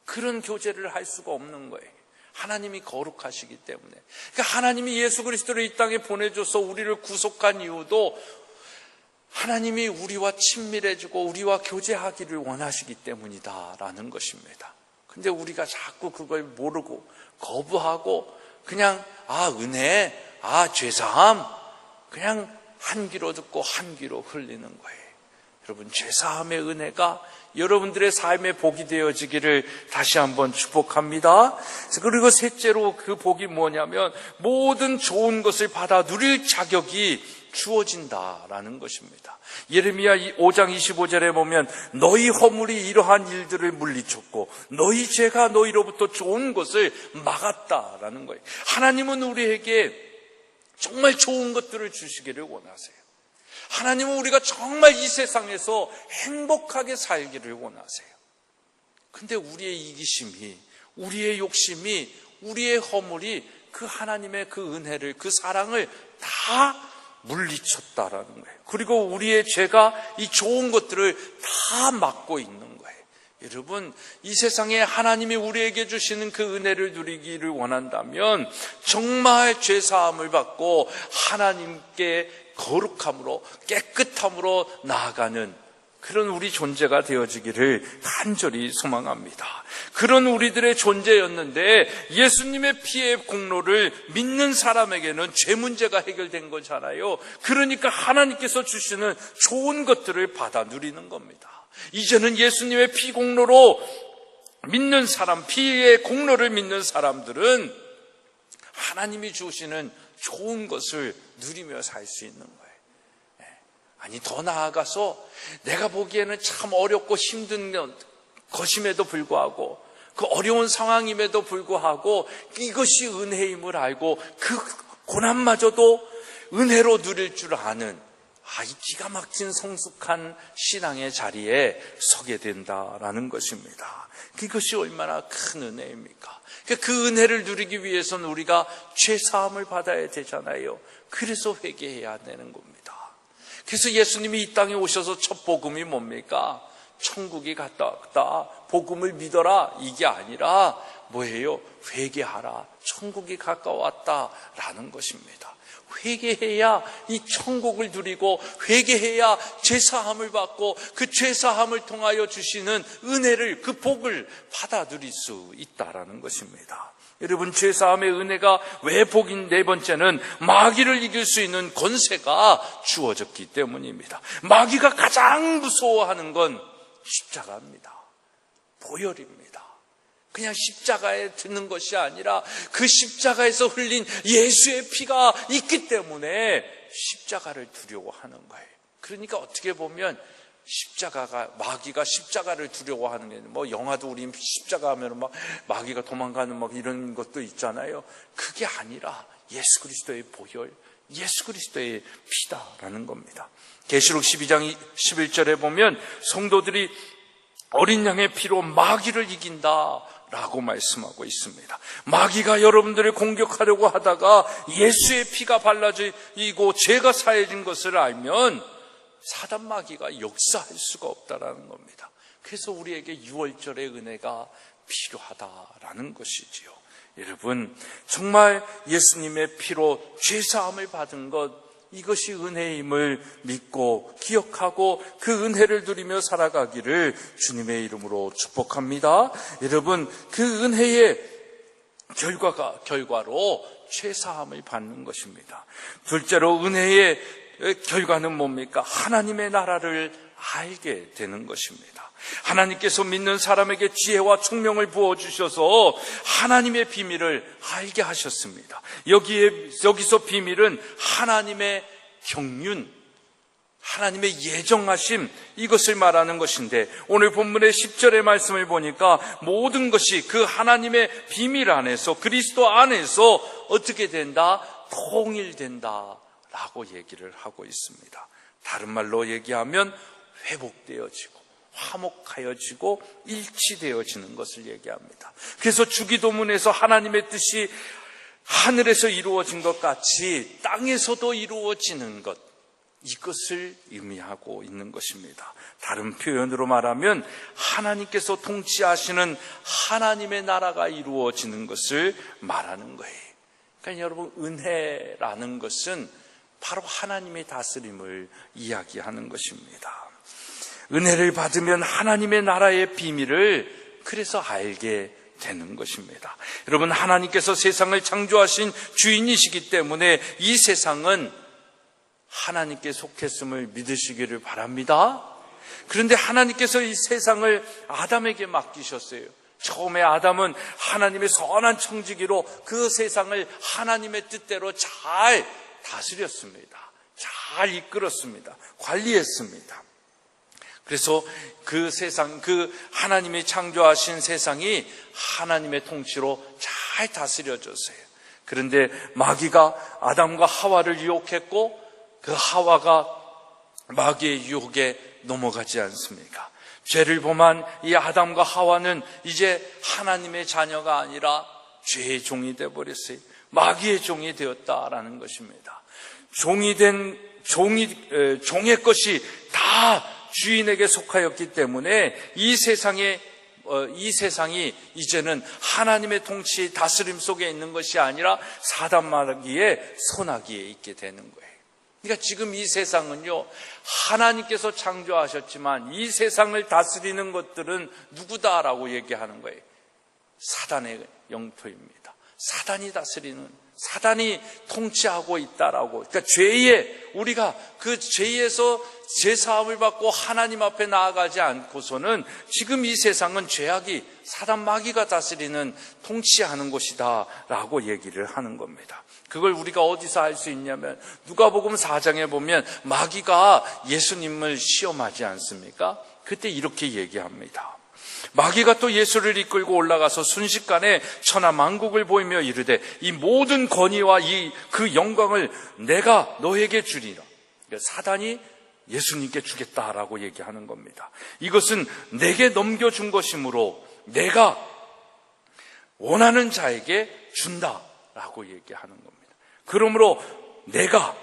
Speaker 2: 그런 교제를 할 수가 없는 거예요. 하나님이 거룩하시기 때문에. 그러니까 하나님이 예수 그리스도를 이 땅에 보내줘서 우리를 구속한 이유도 하나님이 우리와 친밀해지고 우리와 교제하기를 원하시기 때문이다라는 것입니다. 근데 우리가 자꾸 그걸 모르고 거부하고 그냥 은혜, 죄사함 그냥 한 귀로 듣고 한 귀로 흘리는 거예요. 여러분, 죄사함의 은혜가 여러분들의 삶의 복이 되어지기를 다시 한번 축복합니다. 그리고 셋째로 그 복이 뭐냐면 모든 좋은 것을 받아 누릴 자격이 주어진다라는 것입니다. 예레미야 5장 25절에 보면 너희 허물이 이러한 일들을 물리쳤고 너희 죄가 너희로부터 좋은 것을 막았다라는 거예요. 하나님은 우리에게 정말 좋은 것들을 주시기를 원하세요. 하나님은 우리가 정말 이 세상에서 행복하게 살기를 원하세요. 근데 우리의 이기심이, 우리의 욕심이, 우리의 허물이 그 하나님의 그 은혜를, 그 사랑을 다 물리쳤다라는 거예요. 그리고 우리의 죄가 이 좋은 것들을 다 막고 있는 거예요. 여러분, 이 세상에 하나님이 우리에게 주시는 그 은혜를 누리기를 원한다면 정말 죄사함을 받고 하나님께 거룩함으로 깨끗함으로 나아가는 그런 우리 존재가 되어지기를 간절히 소망합니다. 그런 우리들의 존재였는데 예수님의 피의 공로를 믿는 사람에게는 죄 문제가 해결된 거잖아요. 그러니까 하나님께서 주시는 좋은 것들을 받아 누리는 겁니다. 이제는 예수님의 피 공로로 믿는 사람, 피의 공로를 믿는 사람들은 하나님이 주시는 좋은 것을 누리며 살 수 있는 거예요. 아니, 더 나아가서 내가 보기에는 참 어렵고 힘든 것임에도 불구하고 그 어려운 상황임에도 불구하고 이것이 은혜임을 알고 그 고난마저도 은혜로 누릴 줄 아는 이 기가 막힌 성숙한 신앙의 자리에 서게 된다라는 것입니다. 그것이 얼마나 큰 은혜입니까? 그 은혜를 누리기 위해서는 우리가 죄사함을 받아야 되잖아요. 그래서 회개해야 되는 겁니다. 그래서 예수님이 이 땅에 오셔서 첫 복음이 뭡니까? 천국이 가깝다, 복음을 믿어라, 이게 아니라 뭐예요? 회개하라, 천국이 가까웠다라는 것입니다. 회개해야 이 천국을 누리고 회개해야 죄사함을 받고 그 죄사함을 통하여 주시는 은혜를, 그 복을 받아 누릴 수 있다라는 것입니다. 여러분, 죄사함의 은혜가 왜 복인 네 번째는 마귀를 이길 수 있는 권세가 주어졌기 때문입니다. 마귀가 가장 무서워하는 건 십자가입니다. 보혈입니다. 그냥 십자가에 드는 것이 아니라 그 십자가에서 흘린 예수의 피가 있기 때문에 십자가를 두려워하는 거예요. 그러니까 어떻게 보면 마귀가 십자가를 두려워하는 게, 영화도 우리 십자가 하면 마귀가 도망가는 이런 것도 있잖아요. 그게 아니라 예수 그리스도의 보혈, 예수 그리스도의 피다라는 겁니다. 계시록 12장 11절에 보면 성도들이 어린 양의 피로 마귀를 이긴다 라고 말씀하고 있습니다. 마귀가 여러분들을 공격하려고 하다가 예수의 피가 발라지고 죄가 사해진 것을 알면 사단 마귀가 역사할 수가 없다라는 겁니다. 그래서 우리에게 유월절의 은혜가 필요하다라는 것이지요. 여러분, 정말 예수님의 피로 죄사함을 받은 것, 이것이 은혜임을 믿고 기억하고 그 은혜를 누리며 살아가기를 주님의 이름으로 축복합니다. 여러분, 그 은혜의 결과로 죄사함을 받는 것입니다. 둘째로 은혜의 결과는 뭡니까? 하나님의 나라를 알게 되는 것입니다. 하나님께서 믿는 사람에게 지혜와 총명을 부어주셔서 하나님의 비밀을 알게 하셨습니다. 여기서 비밀은 하나님의 경륜, 하나님의 예정하심, 이것을 말하는 것인데, 오늘 본문의 10절의 말씀을 보니까 모든 것이 그 하나님의 비밀 안에서, 그리스도 안에서 어떻게 된다? 통일된다 라고 얘기를 하고 있습니다. 다른 말로 얘기하면 회복되어지고 화목하여지고 일치되어지는 것을 얘기합니다. 그래서 주기도문에서 하나님의 뜻이 하늘에서 이루어진 것 같이 땅에서도 이루어지는 것, 이것을 의미하고 있는 것입니다. 다른 표현으로 말하면 하나님께서 통치하시는 하나님의 나라가 이루어지는 것을 말하는 거예요. 그러니까 여러분, 은혜라는 것은 바로 하나님의 다스림을 이야기하는 것입니다. 은혜를 받으면 하나님의 나라의 비밀을 그래서 알게 되는 것입니다. 여러분, 하나님께서 세상을 창조하신 주인이시기 때문에 이 세상은 하나님께 속했음을 믿으시기를 바랍니다. 그런데 하나님께서 이 세상을 아담에게 맡기셨어요. 처음에 아담은 하나님의 선한 청지기로 그 세상을 하나님의 뜻대로 잘 다스렸습니다. 잘 이끌었습니다. 관리했습니다. 그래서 그 세상, 그 하나님이 창조하신 세상이 하나님의 통치로 잘 다스려졌어요. 그런데 마귀가 아담과 하와를 유혹했고 그 하와가 마귀의 유혹에 넘어가지 않습니까? 죄를 범한 이 아담과 하와는 이제 하나님의 자녀가 아니라 죄의 종이 되어버렸어요. 마귀의 종이 되었다라는 것입니다. 종의 것이 다 주인에게 속하였기 때문에 이 세상이 이제는 하나님의 통치 다스림 속에 있는 것이 아니라 사단 마귀의 손아귀에 있게 되는 거예요. 그러니까 지금 이 세상은요, 하나님께서 창조하셨지만 이 세상을 다스리는 것들은 누구다라고 얘기하는 거예요. 사단의 영토입니다. 사단이 다스리는, 사단이 통치하고 있다라고. 그러니까 우리가 그 죄에서 죄사함을 받고 하나님 앞에 나아가지 않고서는 지금 이 세상은 죄악이 사단 마귀가 다스리는, 통치하는 곳이다라고 얘기를 하는 겁니다. 그걸 우리가 어디서 알 수 있냐면 누가복음 4장에 보면 마귀가 예수님을 시험하지 않습니까? 그때 이렇게 얘기합니다. 마귀가 또 예수를 이끌고 올라가서 순식간에 천하 만국을 보이며 이르되 이 모든 권위와 그 영광을 내가 너에게 주리라. 사단이 예수님께 주겠다라고 얘기하는 겁니다. 이것은 내게 넘겨준 것이므로 내가 원하는 자에게 준다라고 얘기하는 겁니다. 그러므로 그러니까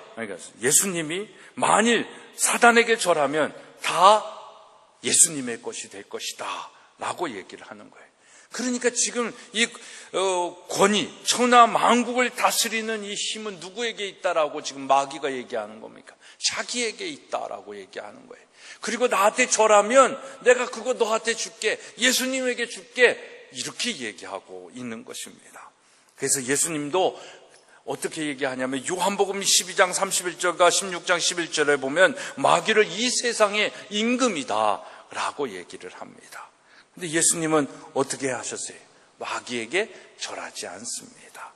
Speaker 2: 예수님이 만일 사단에게 절하면 다 예수님의 것이 될 것이다 라고 얘기를 하는 거예요. 그러니까 지금 이 권위, 천하 만국을 다스리는 이 힘은 누구에게 있다라고 지금 마귀가 얘기하는 겁니까? 자기에게 있다라고 얘기하는 거예요. 그리고 나한테 절하면 내가 그거 너한테 줄게, 예수님에게 줄게, 이렇게 얘기하고 있는 것입니다. 그래서 예수님도 어떻게 얘기하냐면 요한복음 12장 31절과 16장 11절에 보면 마귀를 이 세상의 임금이다 라고 얘기를 합니다. 근데 예수님은 어떻게 하셨어요? 마귀에게 절하지 않습니다.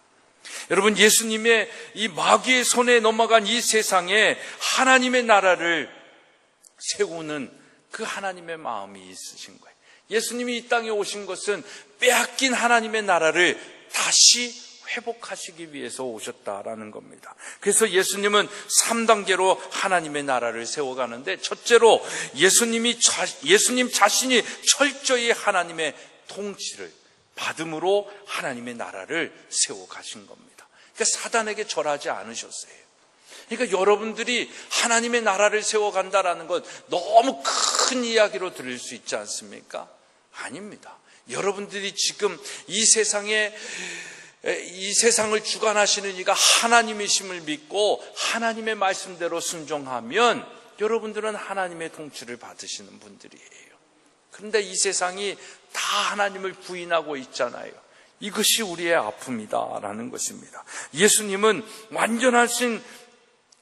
Speaker 2: 여러분, 예수님의 이 마귀의 손에 넘어간 이 세상에 하나님의 나라를 세우는 그 하나님의 마음이 있으신 거예요. 예수님이 이 땅에 오신 것은 빼앗긴 하나님의 나라를 다시 회복하시기 위해서 오셨다라는 겁니다. 그래서 예수님은 3단계로 하나님의 나라를 세워가는데, 첫째로 예수님 자신이 철저히 하나님의 통치를 받음으로 하나님의 나라를 세워가신 겁니다. 그러니까 사단에게 절하지 않으셨어요. 그러니까 여러분들이 하나님의 나라를 세워간다라는 건 너무 큰 이야기로 들릴 수 있지 않습니까? 아닙니다. 여러분들이 지금 이 세상을 주관하시는 이가 하나님이심을 믿고 하나님의 말씀대로 순종하면 여러분들은 하나님의 통치를 받으시는 분들이에요. 그런데 이 세상이 다 하나님을 부인하고 있잖아요. 이것이 우리의 아픔이다라는 것입니다. 예수님은 완전하신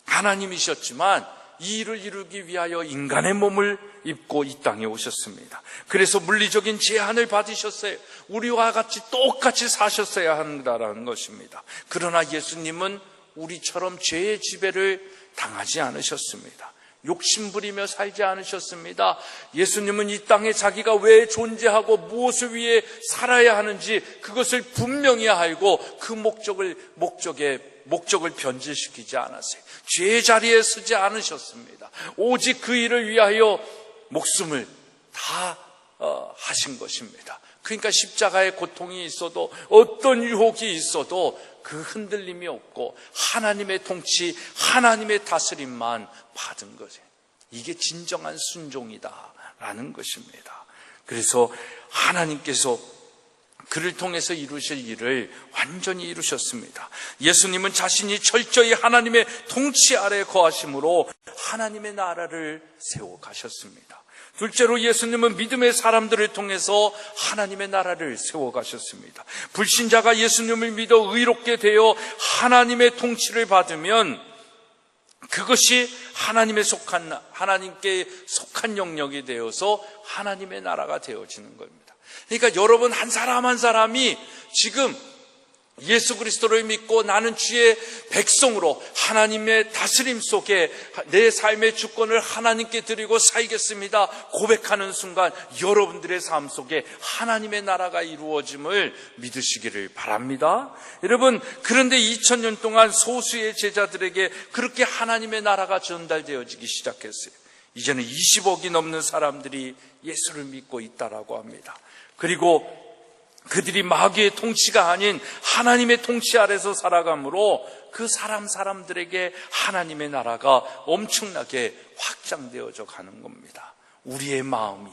Speaker 2: 하나님이셨지만 이 일을 이루기 위하여 인간의 몸을 입고 이 땅에 오셨습니다. 그래서 물리적인 제한을 받으셨어요. 우리와 같이 똑같이 사셨어야 한다는 것입니다. 그러나 예수님은 우리처럼 죄의 지배를 당하지 않으셨습니다. 욕심부리며 살지 않으셨습니다. 예수님은 이 땅에 자기가 왜 존재하고 무엇을 위해 살아야 하는지 그것을 분명히 알고 그 목적을 변질시키지 않았어요. 죄의 자리에 서지 않으셨습니다. 오직 그 일을 위하여 목숨을 다 하신 것입니다. 그러니까 십자가의 고통이 있어도 어떤 유혹이 있어도 그 흔들림이 없고 하나님의 통치, 하나님의 다스림만 받은 거죠. 이게 진정한 순종이다라는 것입니다. 그래서 하나님께서 그를 통해서 이루실 일을 완전히 이루셨습니다. 예수님은 자신이 철저히 하나님의 통치 아래 거하심으로 하나님의 나라를 세워가셨습니다. 둘째로 예수님은 믿음의 사람들을 통해서 하나님의 나라를 세워가셨습니다. 불신자가 예수님을 믿어 의롭게 되어 하나님의 통치를 받으면 그것이 하나님께 속한 영역이 되어서 하나님의 나라가 되어지는 겁니다. 그러니까 여러분 한 사람 한 사람이 지금 예수 그리스도를 믿고 나는 주의 백성으로 하나님의 다스림 속에 내 삶의 주권을 하나님께 드리고 살겠습니다 고백하는 순간 여러분들의 삶 속에 하나님의 나라가 이루어짐을 믿으시기를 바랍니다. 여러분, 그런데 2000년 동안 소수의 제자들에게 그렇게 하나님의 나라가 전달되어지기 시작했어요. 이제는 20억이 넘는 사람들이 예수를 믿고 있다라고 합니다. 그리고 그들이 마귀의 통치가 아닌 하나님의 통치 아래서 살아가므로 그 사람들에게 하나님의 나라가 엄청나게 확장되어져 가는 겁니다. 우리의 마음이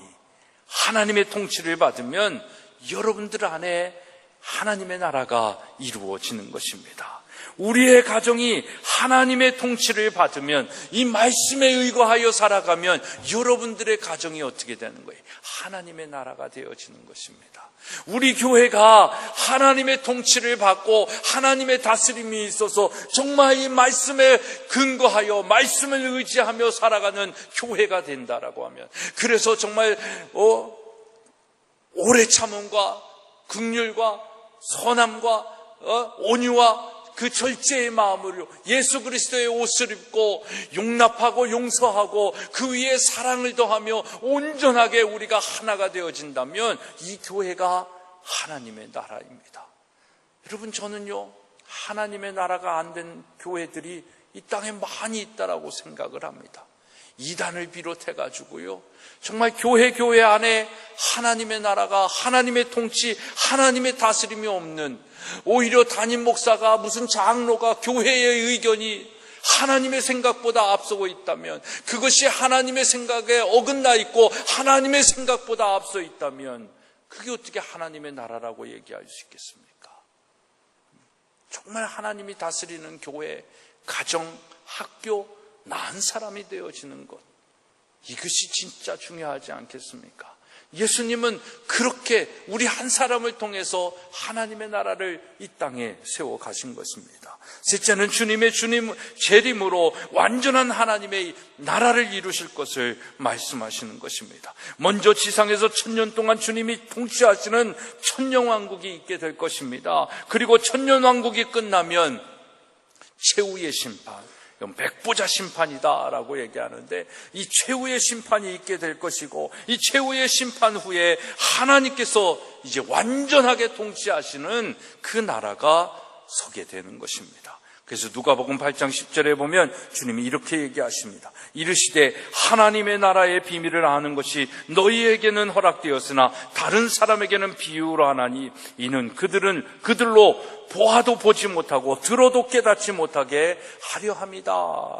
Speaker 2: 하나님의 통치를 받으면 여러분들 안에 하나님의 나라가 이루어지는 것입니다. 우리의 가정이 하나님의 통치를 받으면, 이 말씀에 의거하여 살아가면 여러분들의 가정이 어떻게 되는 거예요? 하나님의 나라가 되어지는 것입니다. 우리 교회가 하나님의 통치를 받고 하나님의 다스림이 있어서 정말 이 말씀에 근거하여 말씀을 의지하며 살아가는 교회가 된다라고 하면, 그래서 정말 오래 참음과 긍휼과 선함과 온유와 그 절제의 마음으로 예수 그리스도의 옷을 입고 용납하고 용서하고 그 위에 사랑을 더하며 온전하게 우리가 하나가 되어진다면 이 교회가 하나님의 나라입니다. 여러분, 저는요, 하나님의 나라가 안 된 교회들이 이 땅에 많이 있다라고 생각을 합니다. 이단을 비롯해가지고요, 정말 교회 안에 하나님의 나라가, 하나님의 통치, 하나님의 다스림이 없는, 오히려 담임 목사가 무슨 장로가 교회의 의견이 하나님의 생각보다 앞서고 있다면, 그것이 하나님의 생각에 어긋나 있고 하나님의 생각보다 앞서 있다면 그게 어떻게 하나님의 나라라고 얘기할 수 있겠습니까? 정말 하나님이 다스리는 교회, 가정, 학교, 나은 사람이 되어지는 것, 이것이 진짜 중요하지 않겠습니까? 예수님은 그렇게 우리 한 사람을 통해서 하나님의 나라를 이 땅에 세워 가신 것입니다. 셋째는 주님의 재림으로 완전한 하나님의 나라를 이루실 것을 말씀하시는 것입니다. 먼저 지상에서 1000년 동안 주님이 통치하시는 천년왕국이 있게 될 것입니다. 그리고 천년왕국이 끝나면 최후의 심판, 이건 백보자 심판이다라고 얘기하는데, 이 최후의 심판이 있게 될 것이고, 이 최후의 심판 후에 하나님께서 이제 완전하게 통치하시는 그 나라가 서게 되는 것입니다. 그래서 누가복음 8장 10절에 보면 주님이 이렇게 얘기하십니다. 이르시되 하나님의 나라의 비밀을 아는 것이 너희에게는 허락되었으나 다른 사람에게는 비유로 하나니, 이는 그들로 보아도 보지 못하고 들어도 깨닫지 못하게 하려 함이다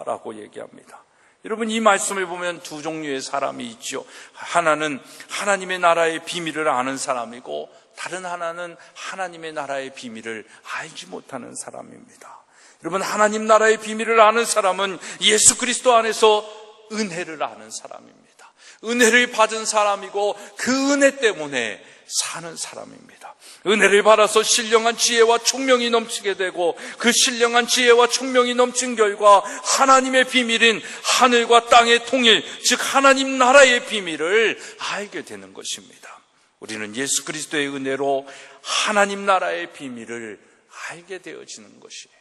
Speaker 2: 라고 얘기합니다. 여러분, 이 말씀을 보면 두 종류의 사람이 있죠. 하나는 하나님의 나라의 비밀을 아는 사람이고, 다른 하나는 하나님의 나라의 비밀을 알지 못하는 사람입니다. 여러분, 하나님 나라의 비밀을 아는 사람은 예수 그리스도 안에서 은혜를 아는 사람입니다. 은혜를 받은 사람이고, 그 은혜 때문에 사는 사람입니다. 은혜를 받아서 신령한 지혜와 총명이 넘치게 되고, 그 신령한 지혜와 총명이 넘친 결과 하나님의 비밀인 하늘과 땅의 통일, 즉 하나님 나라의 비밀을 알게 되는 것입니다. 우리는 예수 그리스도의 은혜로 하나님 나라의 비밀을 알게 되어지는 것이에요.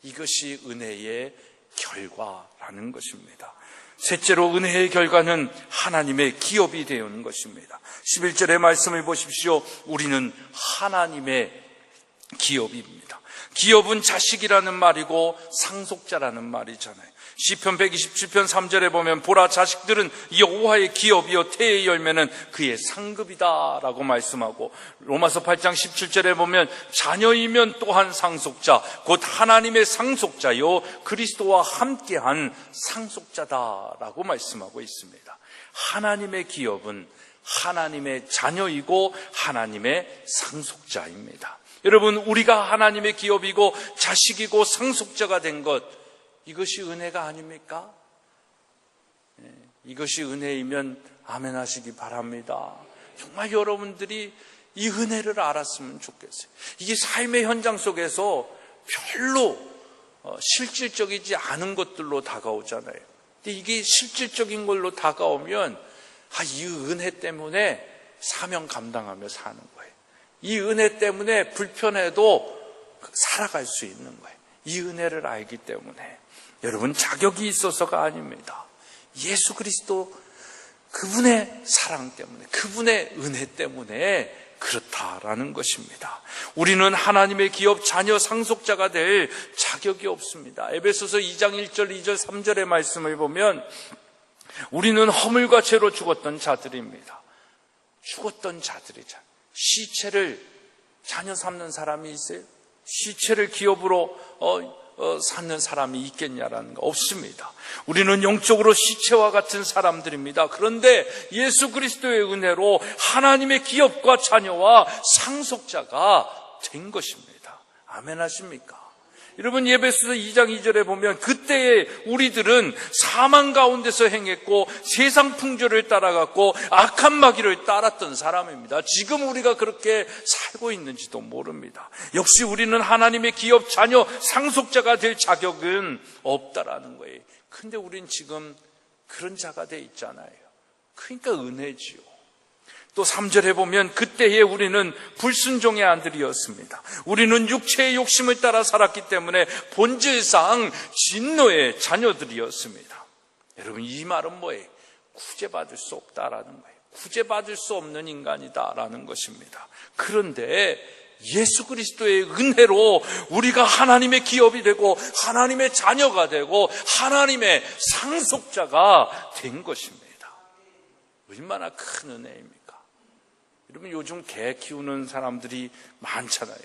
Speaker 2: 이것이 은혜의 결과라는 것입니다. 셋째로, 은혜의 결과는 하나님의 기업이 되는 것입니다. 11절의 말씀을 보십시오. 우리는 하나님의 기업입니다. 기업은 자식이라는 말이고 상속자라는 말이잖아요. 시편 127편 3절에 보면 보라, 자식들은 여호와의 기업이요 태의 열매는 그의 상급이다 라고 말씀하고, 로마서 8장 17절에 보면 자녀이면 또한 상속자, 곧 하나님의 상속자요 그리스도와 함께한 상속자다 라고 말씀하고 있습니다. 하나님의 기업은 하나님의 자녀이고 하나님의 상속자입니다. 여러분, 우리가 하나님의 기업이고 자식이고 상속자가 된 것, 이것이 은혜가 아닙니까? 이것이 은혜이면 아멘 하시기 바랍니다. 정말 여러분들이 이 은혜를 알았으면 좋겠어요. 이게 삶의 현장 속에서 별로 실질적이지 않은 것들로 다가오잖아요. 근데 이게 실질적인 걸로 다가오면 이 은혜 때문에 사명 감당하며 사는 거예요. 이 은혜 때문에 불편해도 살아갈 수 있는 거예요. 이 은혜를 알기 때문에. 여러분, 자격이 있어서가 아닙니다. 예수 그리스도 그분의 사랑 때문에, 그분의 은혜 때문에 그렇다라는 것입니다. 우리는 하나님의 기업 자녀 상속자가 될 자격이 없습니다. 에베소서 2장 1절 2절 3절의 말씀을 보면 우리는 허물과 죄로 죽었던 자들입니다. 죽었던 자들이잖아요. 시체를 자녀 삼는 사람이 있어요? 시체를 기업으로 삼는 사람이 있겠냐라는 거 없습니다. 우리는 영적으로 시체와 같은 사람들입니다. 그런데 예수 그리스도의 은혜로 하나님의 기업과 자녀와 상속자가 된 것입니다. 아멘 하십니까? 여러분, 에베소서 2장 2절에 보면 그때에 우리들은 사망 가운데서 행했고 세상 풍조를 따라갔고 악한 마귀를 따랐던 사람입니다. 지금 우리가 그렇게 살고 있는지도 모릅니다. 역시 우리는 하나님의 기업 자녀 상속자가 될 자격은 없다라는 거예요. 근데 우린 지금 그런 자가 돼 있잖아요. 그러니까 은혜지요. 또 3절에 보면 그때에 우리는 불순종의 아들이었습니다. 우리는 육체의 욕심을 따라 살았기 때문에 본질상 진노의 자녀들이었습니다. 여러분, 이 말은 뭐예요? 구제받을 수 없다라는 거예요. 구제받을 수 없는 인간이다라는 것입니다. 그런데 예수 그리스도의 은혜로 우리가 하나님의 기업이 되고 하나님의 자녀가 되고 하나님의 상속자가 된 것입니다. 얼마나 큰 은혜입니까? 여러분, 요즘 개 키우는 사람들이 많잖아요.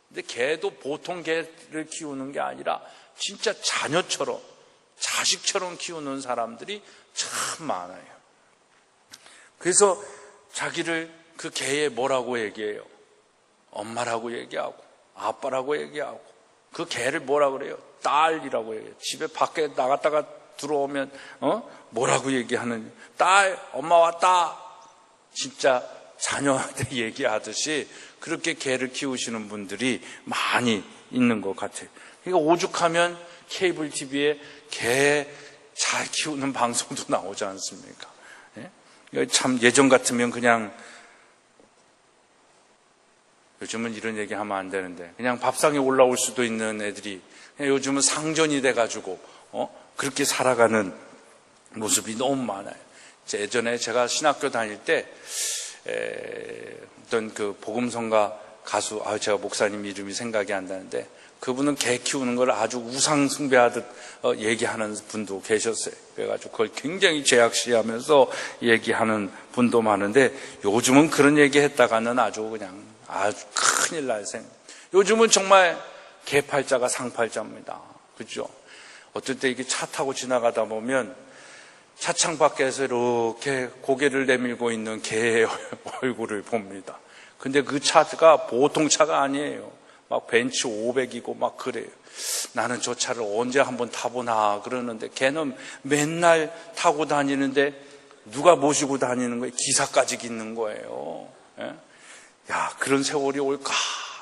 Speaker 2: 근데 개도 보통 개를 키우는 게 아니라 진짜 자녀처럼, 자식처럼 키우는 사람들이 참 많아요. 그래서 자기를 그 개에 뭐라고 얘기해요? 엄마라고 얘기하고 아빠라고 얘기하고, 그 개를 뭐라 그래요? 딸이라고 얘기해요. 집에 밖에 나갔다가 들어오면 뭐라고 얘기하는, 딸, 엄마 왔다. 진짜 자녀한테 얘기하듯이 그렇게 개를 키우시는 분들이 많이 있는 것 같아요. 그러니까 오죽하면 케이블 TV에 개 잘 키우는 방송도 나오지 않습니까? 예? 참 예전 같으면 그냥, 요즘은 이런 얘기 하면 안 되는데, 그냥 밥상에 올라올 수도 있는 애들이 그냥 요즘은 상전이 돼가지고 그렇게 살아가는 모습이 너무 많아요. 예전에 제가 신학교 다닐 때 어떤 그 복음성가 가수, 제가 목사님 이름이 생각이 안 나는데, 그분은 개 키우는 걸 아주 우상 숭배하듯 얘기하는 분도 계셨어요. 그래가지고 그걸 굉장히 죄악시하면서 얘기하는 분도 많은데, 요즘은 그런 얘기 했다가는 아주 큰일 날 셈. 요즘은 정말 개팔자가 상팔자입니다. 그죠? 어떨 때 이렇게 차 타고 지나가다 보면 차창 밖에서 이렇게 고개를 내밀고 있는 개의 얼굴을 봅니다. 근데 그 차가 보통 차가 아니에요. 막 벤츠 500이고 막 그래요. 나는 저 차를 언제 한번 타보나 그러는데, 걔는 맨날 타고 다니는데 누가 모시고 다니는 거예요? 기사까지 있는 거예요. 예? 야, 그런 세월이 올까?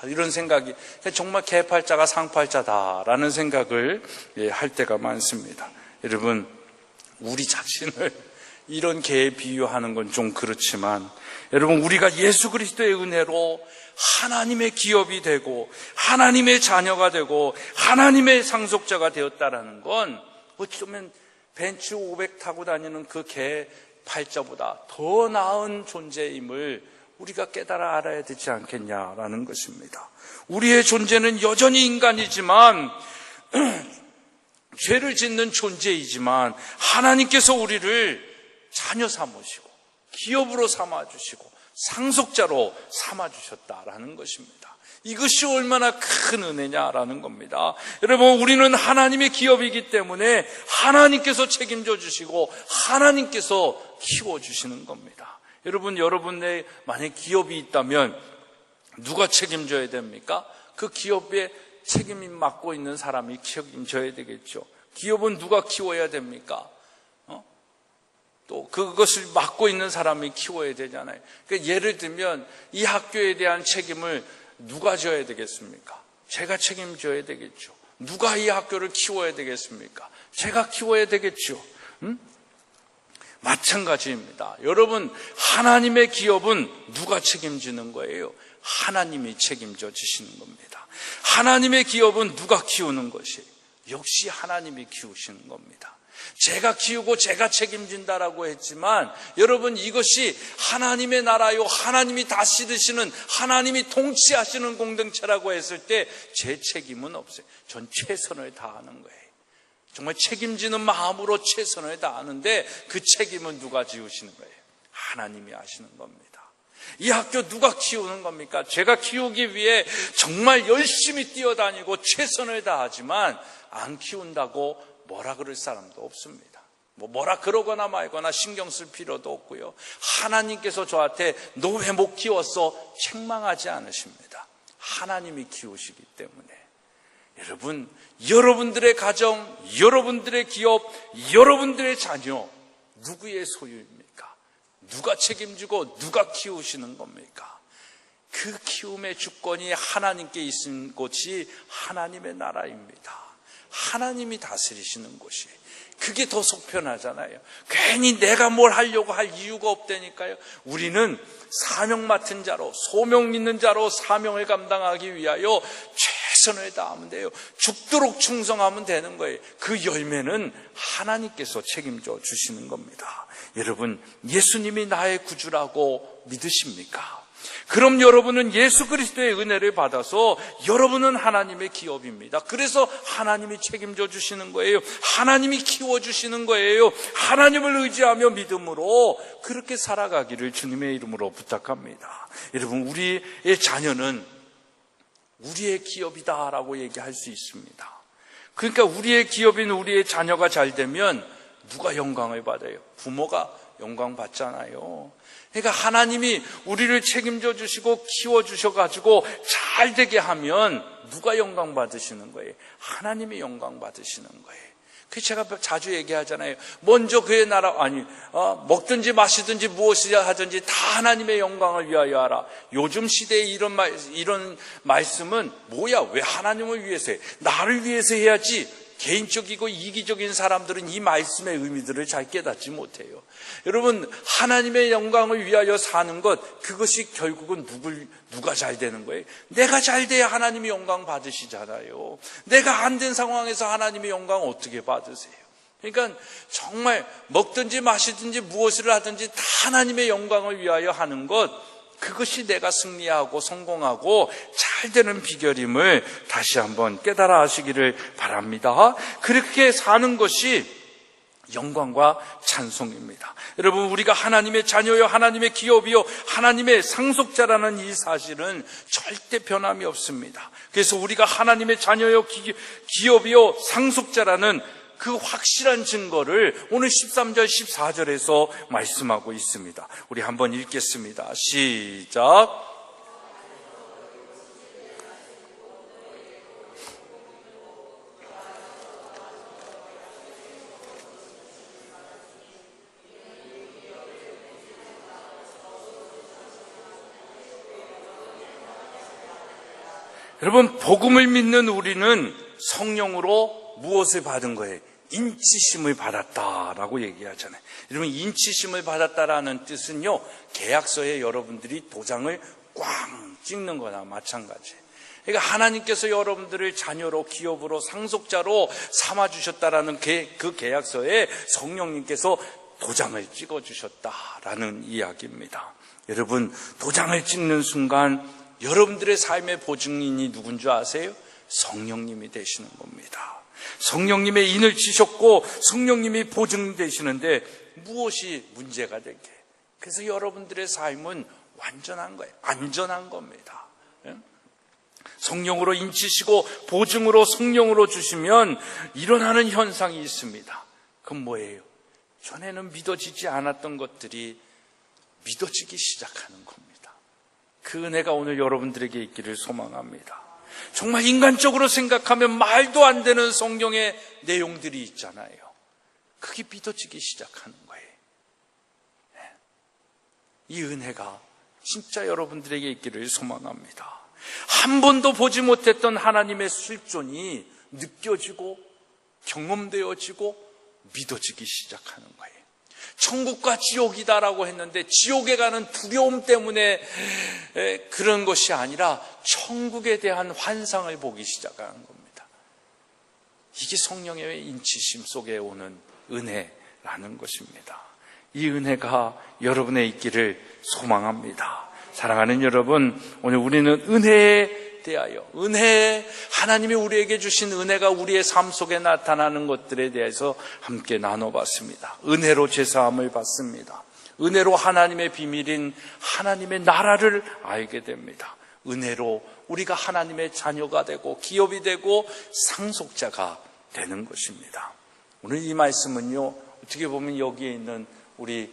Speaker 2: 이런 생각이, 정말 개팔자가 상팔자다라는 생각을 할 때가 많습니다. 여러분, 우리 자신을 이런 개에 비유하는 건 좀 그렇지만, 여러분, 우리가 예수 그리스도의 은혜로 하나님의 기업이 되고 하나님의 자녀가 되고 하나님의 상속자가 되었다라는 건 어쩌면 벤츠 500 타고 다니는 그 개 팔자보다 더 나은 존재임을 우리가 깨달아 알아야 되지 않겠냐라는 것입니다. 우리의 존재는 여전히 인간이지만 죄를 짓는 존재이지만 하나님께서 우리를 자녀 삼으시고 기업으로 삼아주시고 상속자로 삼아주셨다라는 것입니다. 이것이 얼마나 큰 은혜냐라는 겁니다. 여러분, 우리는 하나님의 기업이기 때문에 하나님께서 책임져 주시고 하나님께서 키워주시는 겁니다. 여러분, 여러분의 만약 기업이 있다면 누가 책임져야 됩니까? 그 기업에 책임 맡고 있는 사람이 책임져야 되겠죠. 기업은 누가 키워야 됩니까? 또 그것을 맡고 있는 사람이 키워야 되잖아요. 그러니까 예를 들면 이 학교에 대한 책임을 누가 져야 되겠습니까? 제가 책임져야 되겠죠. 누가 이 학교를 키워야 되겠습니까? 제가 키워야 되겠죠. 마찬가지입니다. 여러분, 하나님의 기업은 누가 책임지는 거예요? 하나님이 책임져 주시는 겁니다. 하나님의 기업은 누가 키우는 것이에요? 역시 하나님이 키우시는 겁니다. 제가 키우고 제가 책임진다라고 했지만, 여러분, 이것이 하나님의 나라요, 하나님이 다스리시는, 하나님이 통치하시는 공동체라고 했을 때 제 책임은 없어요. 전 최선을 다하는 거예요. 정말 책임지는 마음으로 최선을 다하는데 그 책임은 누가 지우시는 거예요? 하나님이 하시는 겁니다. 이 학교 누가 키우는 겁니까? 제가 키우기 위해 정말 열심히 뛰어다니고 최선을 다하지만 안 키운다고 뭐라 그럴 사람도 없습니다. 뭐라 그러거나 말거나 신경 쓸 필요도 없고요. 하나님께서 저한테 너 왜 못 키웠어? 책망하지 않으십니다. 하나님이 키우시기 때문에. 여러분, 여러분들의 가정, 여러분들의 기업, 여러분들의 자녀, 누구의 소유입니까? 누가 책임지고 누가 키우시는 겁니까? 그 키움의 주권이 하나님께 있는 곳이 하나님의 나라입니다. 하나님이 다스리시는 곳이. 그게 더 속편하잖아요. 괜히 내가 뭘 하려고 할 이유가 없다니까요. 우리는 사명 맡은 자로, 소명 믿는 자로 사명을 감당하기 위하여 최선을 다하면 돼요. 죽도록 충성하면 되는 거예요. 그 열매는 하나님께서 책임져 주시는 겁니다. 여러분, 예수님이 나의 구주라고 믿으십니까? 그럼 여러분은 예수 그리스도의 은혜를 받아서 여러분은 하나님의 기업입니다. 그래서 하나님이 책임져 주시는 거예요. 하나님이 키워주시는 거예요. 하나님을 의지하며 믿음으로 그렇게 살아가기를 주님의 이름으로 부탁합니다. 여러분, 우리의 자녀는 우리의 기업이다라고 얘기할 수 있습니다. 그러니까 우리의 기업인 우리의 자녀가 잘 되면 누가 영광을 받아요? 부모가 영광 받잖아요. 그러니까 하나님이 우리를 책임져 주시고 키워 주셔가지고 잘 되게 하면 누가 영광 받으시는 거예요? 하나님이 영광 받으시는 거예요. 그래서 제가 자주 얘기하잖아요. 먼저 그의 나라, 먹든지 마시든지 무엇이라 하든지 다 하나님의 영광을 위하여 하라. 요즘 시대에 이런 말씀은 뭐야? 왜 하나님을 위해서 해? 나를 위해서 해야지. 개인적이고 이기적인 사람들은 이 말씀의 의미들을 잘 깨닫지 못해요. 여러분, 하나님의 영광을 위하여 사는 것, 그것이 결국은 누가 잘 되는 거예요? 내가 잘 돼야 하나님이 영광 받으시잖아요. 내가 안 된 상황에서 하나님의 영광 어떻게 받으세요? 그러니까 정말 먹든지 마시든지 무엇을 하든지 다 하나님의 영광을 위하여 하는 것, 그것이 내가 승리하고 성공하고 잘 되는 비결임을 다시 한번 깨달아 하시기를 바랍니다. 그렇게 사는 것이 영광과 찬송입니다. 여러분, 우리가 하나님의 자녀요, 하나님의 기업이요, 하나님의 상속자라는 이 사실은 절대 변함이 없습니다. 그래서 우리가 하나님의 자녀요, 기업이요, 상속자라는 그 확실한 증거를 오늘 13절, 14절에서 말씀하고 있습니다. 우리 한번 읽겠습니다. 시작. 여러분, 복음을 믿는 우리는 성령으로 무엇을 받은 거예요? 인치심을 받았다라고 얘기하잖아요. 여러분, 인치심을 받았다라는 뜻은요, 계약서에 여러분들이 도장을 꽝 찍는 거나 마찬가지예요. 그러니까 하나님께서 여러분들을 자녀로, 기업으로, 상속자로 삼아주셨다라는 그 계약서에 성령님께서 도장을 찍어주셨다라는 이야기입니다. 여러분, 도장을 찍는 순간 여러분들의 삶의 보증인이 누군 줄 아세요? 성령님이 되시는 겁니다. 성령님의 인을 치셨고 성령님이 보증되시는데 무엇이 문제가 되게? 그래서 여러분들의 삶은 완전한 거예요. 안전한 겁니다. 성령으로 인치시고 보증으로 성령으로 주시면 일어나는 현상이 있습니다. 그건 뭐예요? 전에는 믿어지지 않았던 것들이 믿어지기 시작하는 겁니다. 그 은혜가 오늘 여러분들에게 있기를 소망합니다. 정말 인간적으로 생각하면 말도 안 되는 성경의 내용들이 있잖아요. 그게 믿어지기 시작하는 거예요. 이 은혜가 진짜 여러분들에게 있기를 소망합니다. 한 번도 보지 못했던 하나님의 실존이 느껴지고 경험되어지고 믿어지기 시작하는 거예요. 천국과 지옥이다라고 했는데 지옥에 가는 두려움 때문에 그런 것이 아니라 천국에 대한 환상을 보기 시작하는 겁니다. 이게 성령의 인치심 속에 오는 은혜라는 것입니다. 이 은혜가 여러분의 있기를 소망합니다. 사랑하는 여러분, 오늘 우리는 은혜에 대하여, 하나님이 우리에게 주신 은혜가 우리의 삶 속에 나타나는 것들에 대해서 함께 나눠봤습니다. 은혜로 제사함을 받습니다. 은혜로 하나님의 비밀인 하나님의 나라를 알게 됩니다. 은혜로 우리가 하나님의 자녀가 되고 기업이 되고 상속자가 되는 것입니다. 오늘 이 말씀은요, 어떻게 보면 여기에 있는 우리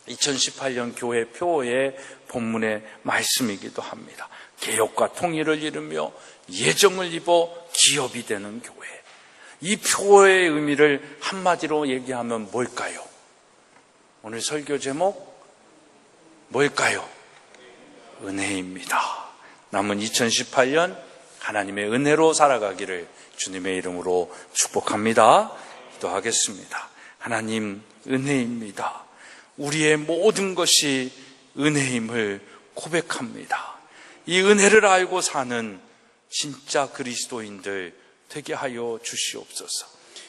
Speaker 2: 2018년 교회 표어의 본문의 말씀이기도 합니다. 개혁과 통일을 이루며 예정을 입어 기업이 되는 교회. 이 표어의 의미를 한마디로 얘기하면 뭘까요? 오늘 설교 제목 뭘까요? 은혜입니다. 남은 2018년 하나님의 은혜로 살아가기를 주님의 이름으로 축복합니다. 기도하겠습니다. 하나님, 은혜입니다. 우리의 모든 것이 은혜임을 고백합니다. 이 은혜를 알고 사는 진짜 그리스도인들 되게 하여 주시옵소서.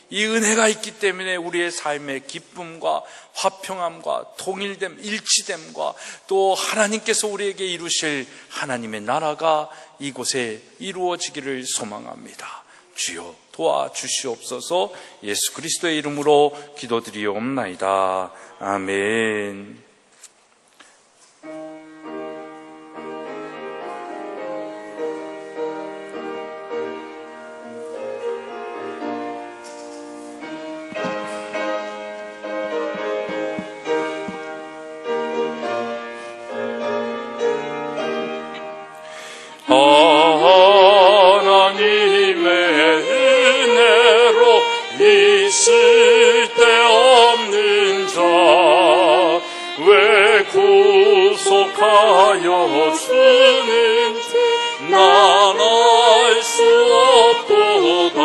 Speaker 2: 이 은혜가 있기 때문에 우리의 삶의 기쁨과 화평함과 통일됨, 일치됨과 또 하나님께서 우리에게 이루실 하나님의 나라가 이곳에 이루어지기를 소망합니다. 주여 도와주시옵소서. 예수 그리스도의 이름으로 기도드리옵나이다. 아멘.
Speaker 3: 하나님의 은혜로 있을 데 없는 자 왜 구속하여 주는지 난 알 수 없도다.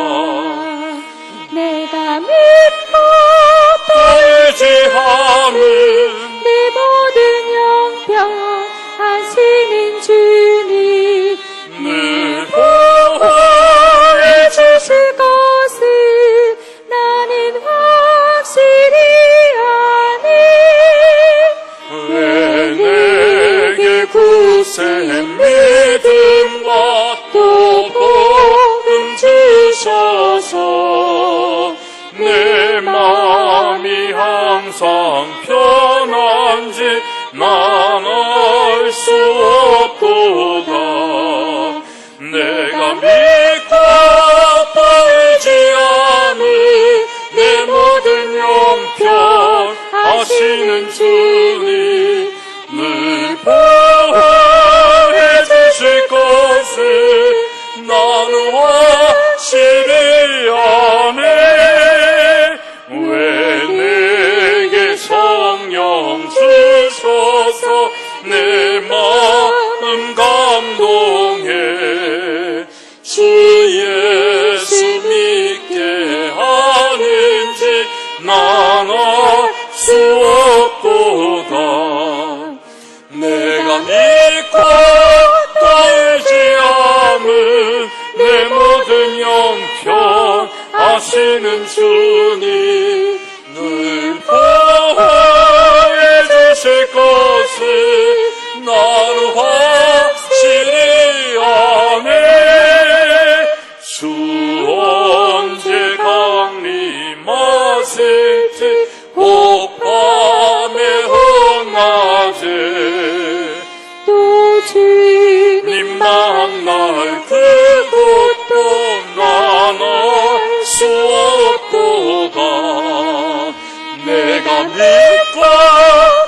Speaker 3: 내 마음이 항상 편한지 난 알 수 없도다. 내가 믿고 떨지 않은 내 모든 영편 하시는 주님 늘 보호해 주실 것을 나는 확실히 아네. 왜 내게 성령 주셔서 내 마음 감동해 주 예수 믿게 하는지 난 알 수 없도다. 내가 믿고 떨지 않은 내 모든 영편 하시는 주님 늘 보호해 주실 것을 나는 확실히 아네. 주 언제 강림하실지 혹밤에 헛낮에
Speaker 4: 또
Speaker 3: 주님 만날 그곳도 난 알 수 없도다. 내가 믿고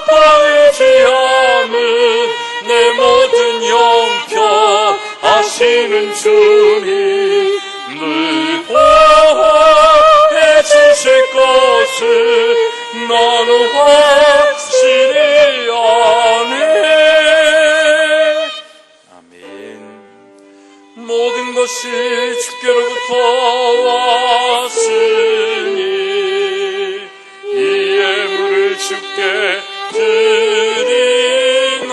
Speaker 3: 떨지 않은 내 모든 영편 하시는 주님 늘 보호해 주실 것을 나는 확실히 아네.
Speaker 2: 아멘.
Speaker 3: 모든 것이 주께로부터 왔으니 이 예물을 주께 드리나이다.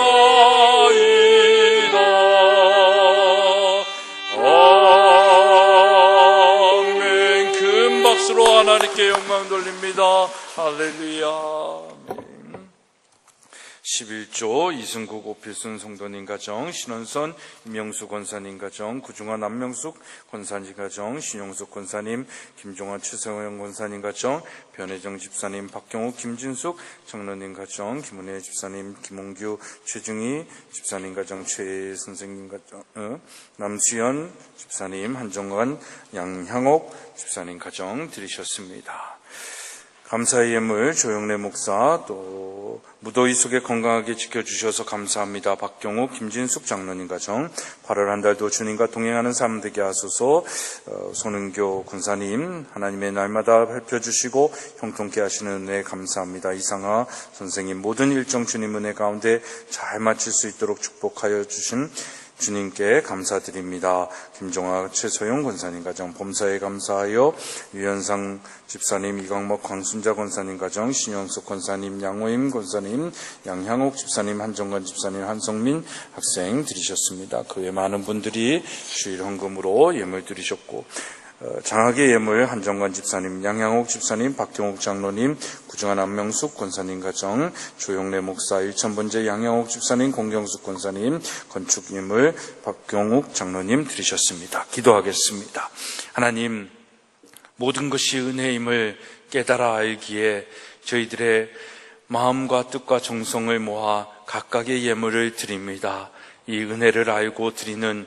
Speaker 3: 아멘. 큰 박수로 하나님께 영광 돌립니다. 할렐루야.
Speaker 2: 11조 이승국 오필순 성도님 가정, 신원선 임영수 권사님 가정, 구중환 안명숙 권사님 가정, 신용숙 권사님, 김종환 최성영 권사님 가정, 변혜정 집사님, 박경욱 김진숙 장로님 가정, 김은혜 집사님, 김홍규 최중희 집사님 가정, 최 선생님 가정, 남수연 집사님, 한정관 양향옥 집사님 가정 드리셨습니다. 감사의 예물 조영래 목사, 또 무더위 속에 건강하게 지켜주셔서 감사합니다. 박경욱, 김진숙 장로님 가정, 8월 한 달도 주님과 동행하는 삶 되게 하소서. 손은교 군사님, 하나님의 날마다 살펴주시고 형통케 하시는 은혜 감사합니다. 이상하 선생님, 모든 일정 주님 은혜 가운데 잘 마칠 수 있도록 축복하여 주신 주님께 감사드립니다. 김종아, 최소영 권사님 가정 범사에 감사하여, 유현상 집사님, 이광목, 광순자 권사님 가정, 신영숙 권사님, 양호임 권사님, 양향옥 집사님, 한정관 집사님, 한성민 학생 드리셨습니다. 그 외 많은 분들이 주일 헌금으로 예물 드리셨고, 장학의 예물 한정관 집사님, 양향옥 집사님, 박경옥 장로님, 구중환 안명숙 권사님 가정, 조용래 목사, 1000번째 양향옥 집사님, 공경숙 권사님, 건축 예물 박경옥 장로님 드리셨습니다. 기도하겠습니다. 하나님, 모든 것이 은혜임을 깨달아 알기에 저희들의 마음과 뜻과 정성을 모아 각각의 예물을 드립니다. 이 은혜를 알고 드리는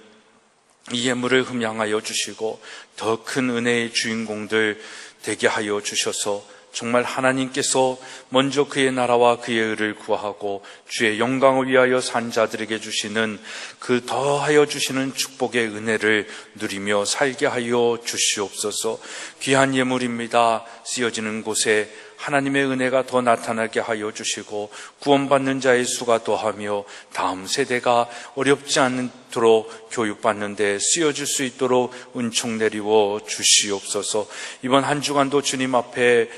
Speaker 2: 이 예물을 흠양하여 주시고 더 큰 은혜의 주인공들 되게 하여 주셔서 정말 하나님께서 먼저 그의 나라와 그의 의를 구하고 주의 영광을 위하여 산 자들에게 주시는 그 더하여 주시는 축복의 은혜를 누리며 살게 하여 주시옵소서. 귀한 예물입니다. 쓰여지는 곳에 하나님의 은혜가 더 나타나게 하여 주시고 구원받는 자의 수가 더하며 다음 세대가 어렵지 않도록 교육받는 데 쓰여질 수 있도록 은총 내리워 주시옵소서. 이번 한 주간도 주님 앞에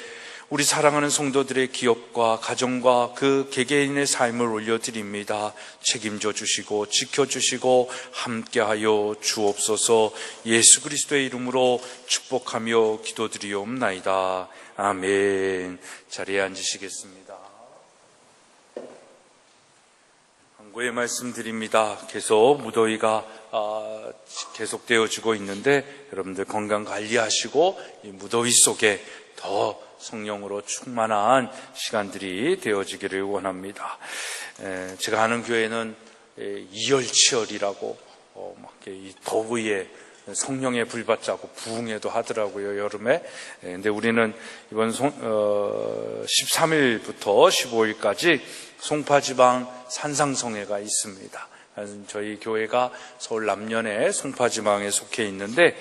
Speaker 2: 우리 사랑하는 성도들의 기업과 가정과 그 개개인의 삶을 올려드립니다. 책임져 주시고 지켜주시고 함께하여 주옵소서. 예수 그리스도의 이름으로 축복하며 기도드리옵나이다. 아멘. 자리에 앉으시겠습니다. 경고의 말씀드립니다. 계속 무더위가 계속되어지고 있는데 여러분들 건강 관리하시고 이 무더위 속에 더 성령으로 충만한 시간들이 되어지기를 원합니다. 제가 아는 교회는 이열치열이라고 이 더위에 성령의 불 받자고 부흥회도 하더라고요, 여름에. 근데 우리는 이번 13일부터 15일까지 송파지방 산상성회가 있습니다. 저희 교회가 서울 남년의 송파지방에 속해 있는데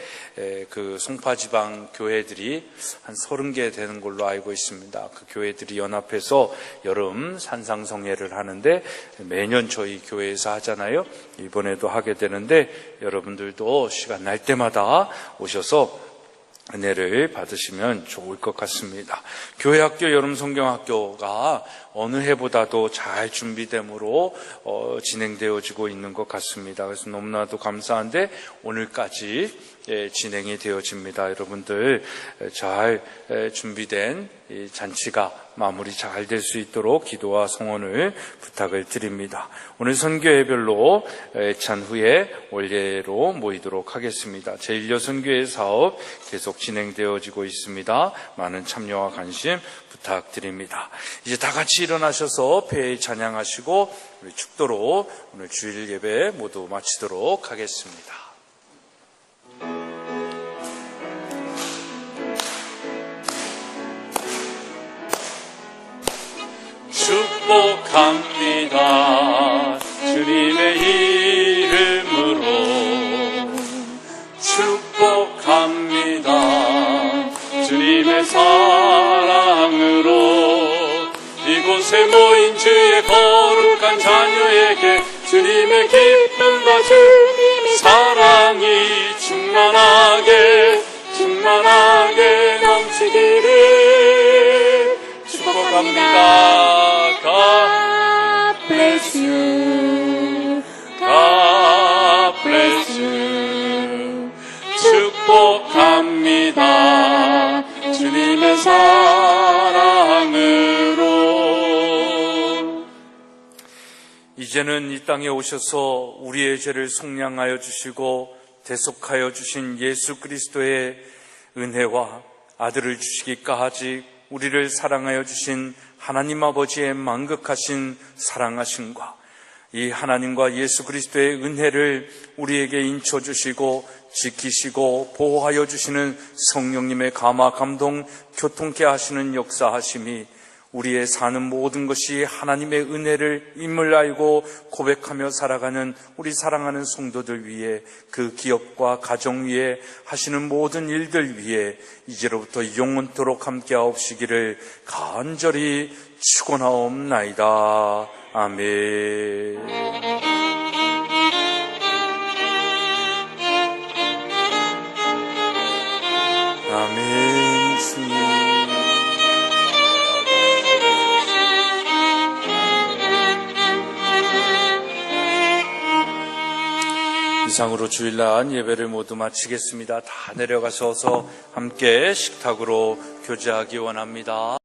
Speaker 2: 그 송파지방 교회들이 한 30개 되는 걸로 알고 있습니다. 그 교회들이 연합해서 여름 산상성회를 하는데 매년 저희 교회에서 하잖아요. 이번에도 하게 되는데 여러분들도 시간 날 때마다 오셔서 은혜를 받으시면 좋을 것 같습니다. 교회학교 여름성경학교가 어느 해보다도 잘 준비됨으로 진행되어지고 있는 것 같습니다. 그래서 너무나도 감사한데 오늘까지 진행이 되어집니다. 여러분들 잘 준비된 이 잔치가 마무리 잘 될 수 있도록 기도와 성원을 부탁을 드립니다. 오늘 선교 예별로 찬 후에 원례로 모이도록 하겠습니다. 제1여 선교회 사업 계속 진행되어지고 있습니다. 많은 참여와 관심 부탁드립니다. 이제 다 같이 일어나셔서 폐에 찬양하시고 우리 축도로 오늘 주일 예배 모두 마치도록 하겠습니다.
Speaker 3: 축복합니다. 주님의 이름으로 축복합니다. 주님의 사랑으로 이곳에 모인 주의 거룩한 자녀에게 주님의 기쁨과 주님의 사랑이 충만하게 넘치기를 축복합니다. God bless you. God bless you. 축복합니다. 주님의 사랑으로.
Speaker 2: 이제는 이 땅에 오셔서 우리의 죄를 속량하여 주시고 대속하여 주신 예수 그리스도의 은혜와 아들을 주시기까 하지 우리를 사랑하여 주신 하나님 아버지의 만극하신 사랑하심과 이 하나님과 예수 그리스도의 은혜를 우리에게 인쳐주시고 지키시고 보호하여 주시는 성령님의 감화 감동 교통케 하시는 역사하심이 우리의 사는 모든 것이 하나님의 은혜를 임을 알고 고백하며 살아가는 우리 사랑하는 성도들 위해 그 기업과 가정 위에 하시는 모든 일들 위해 이제로부터 영원토록 함께하옵시기를 간절히 축원하옵나이다. 아멘. 아멘. 주님. 이상으로 주일날 예배를 모두 마치겠습니다. 다 내려가셔서 함께 식탁으로 교제하기 원합니다.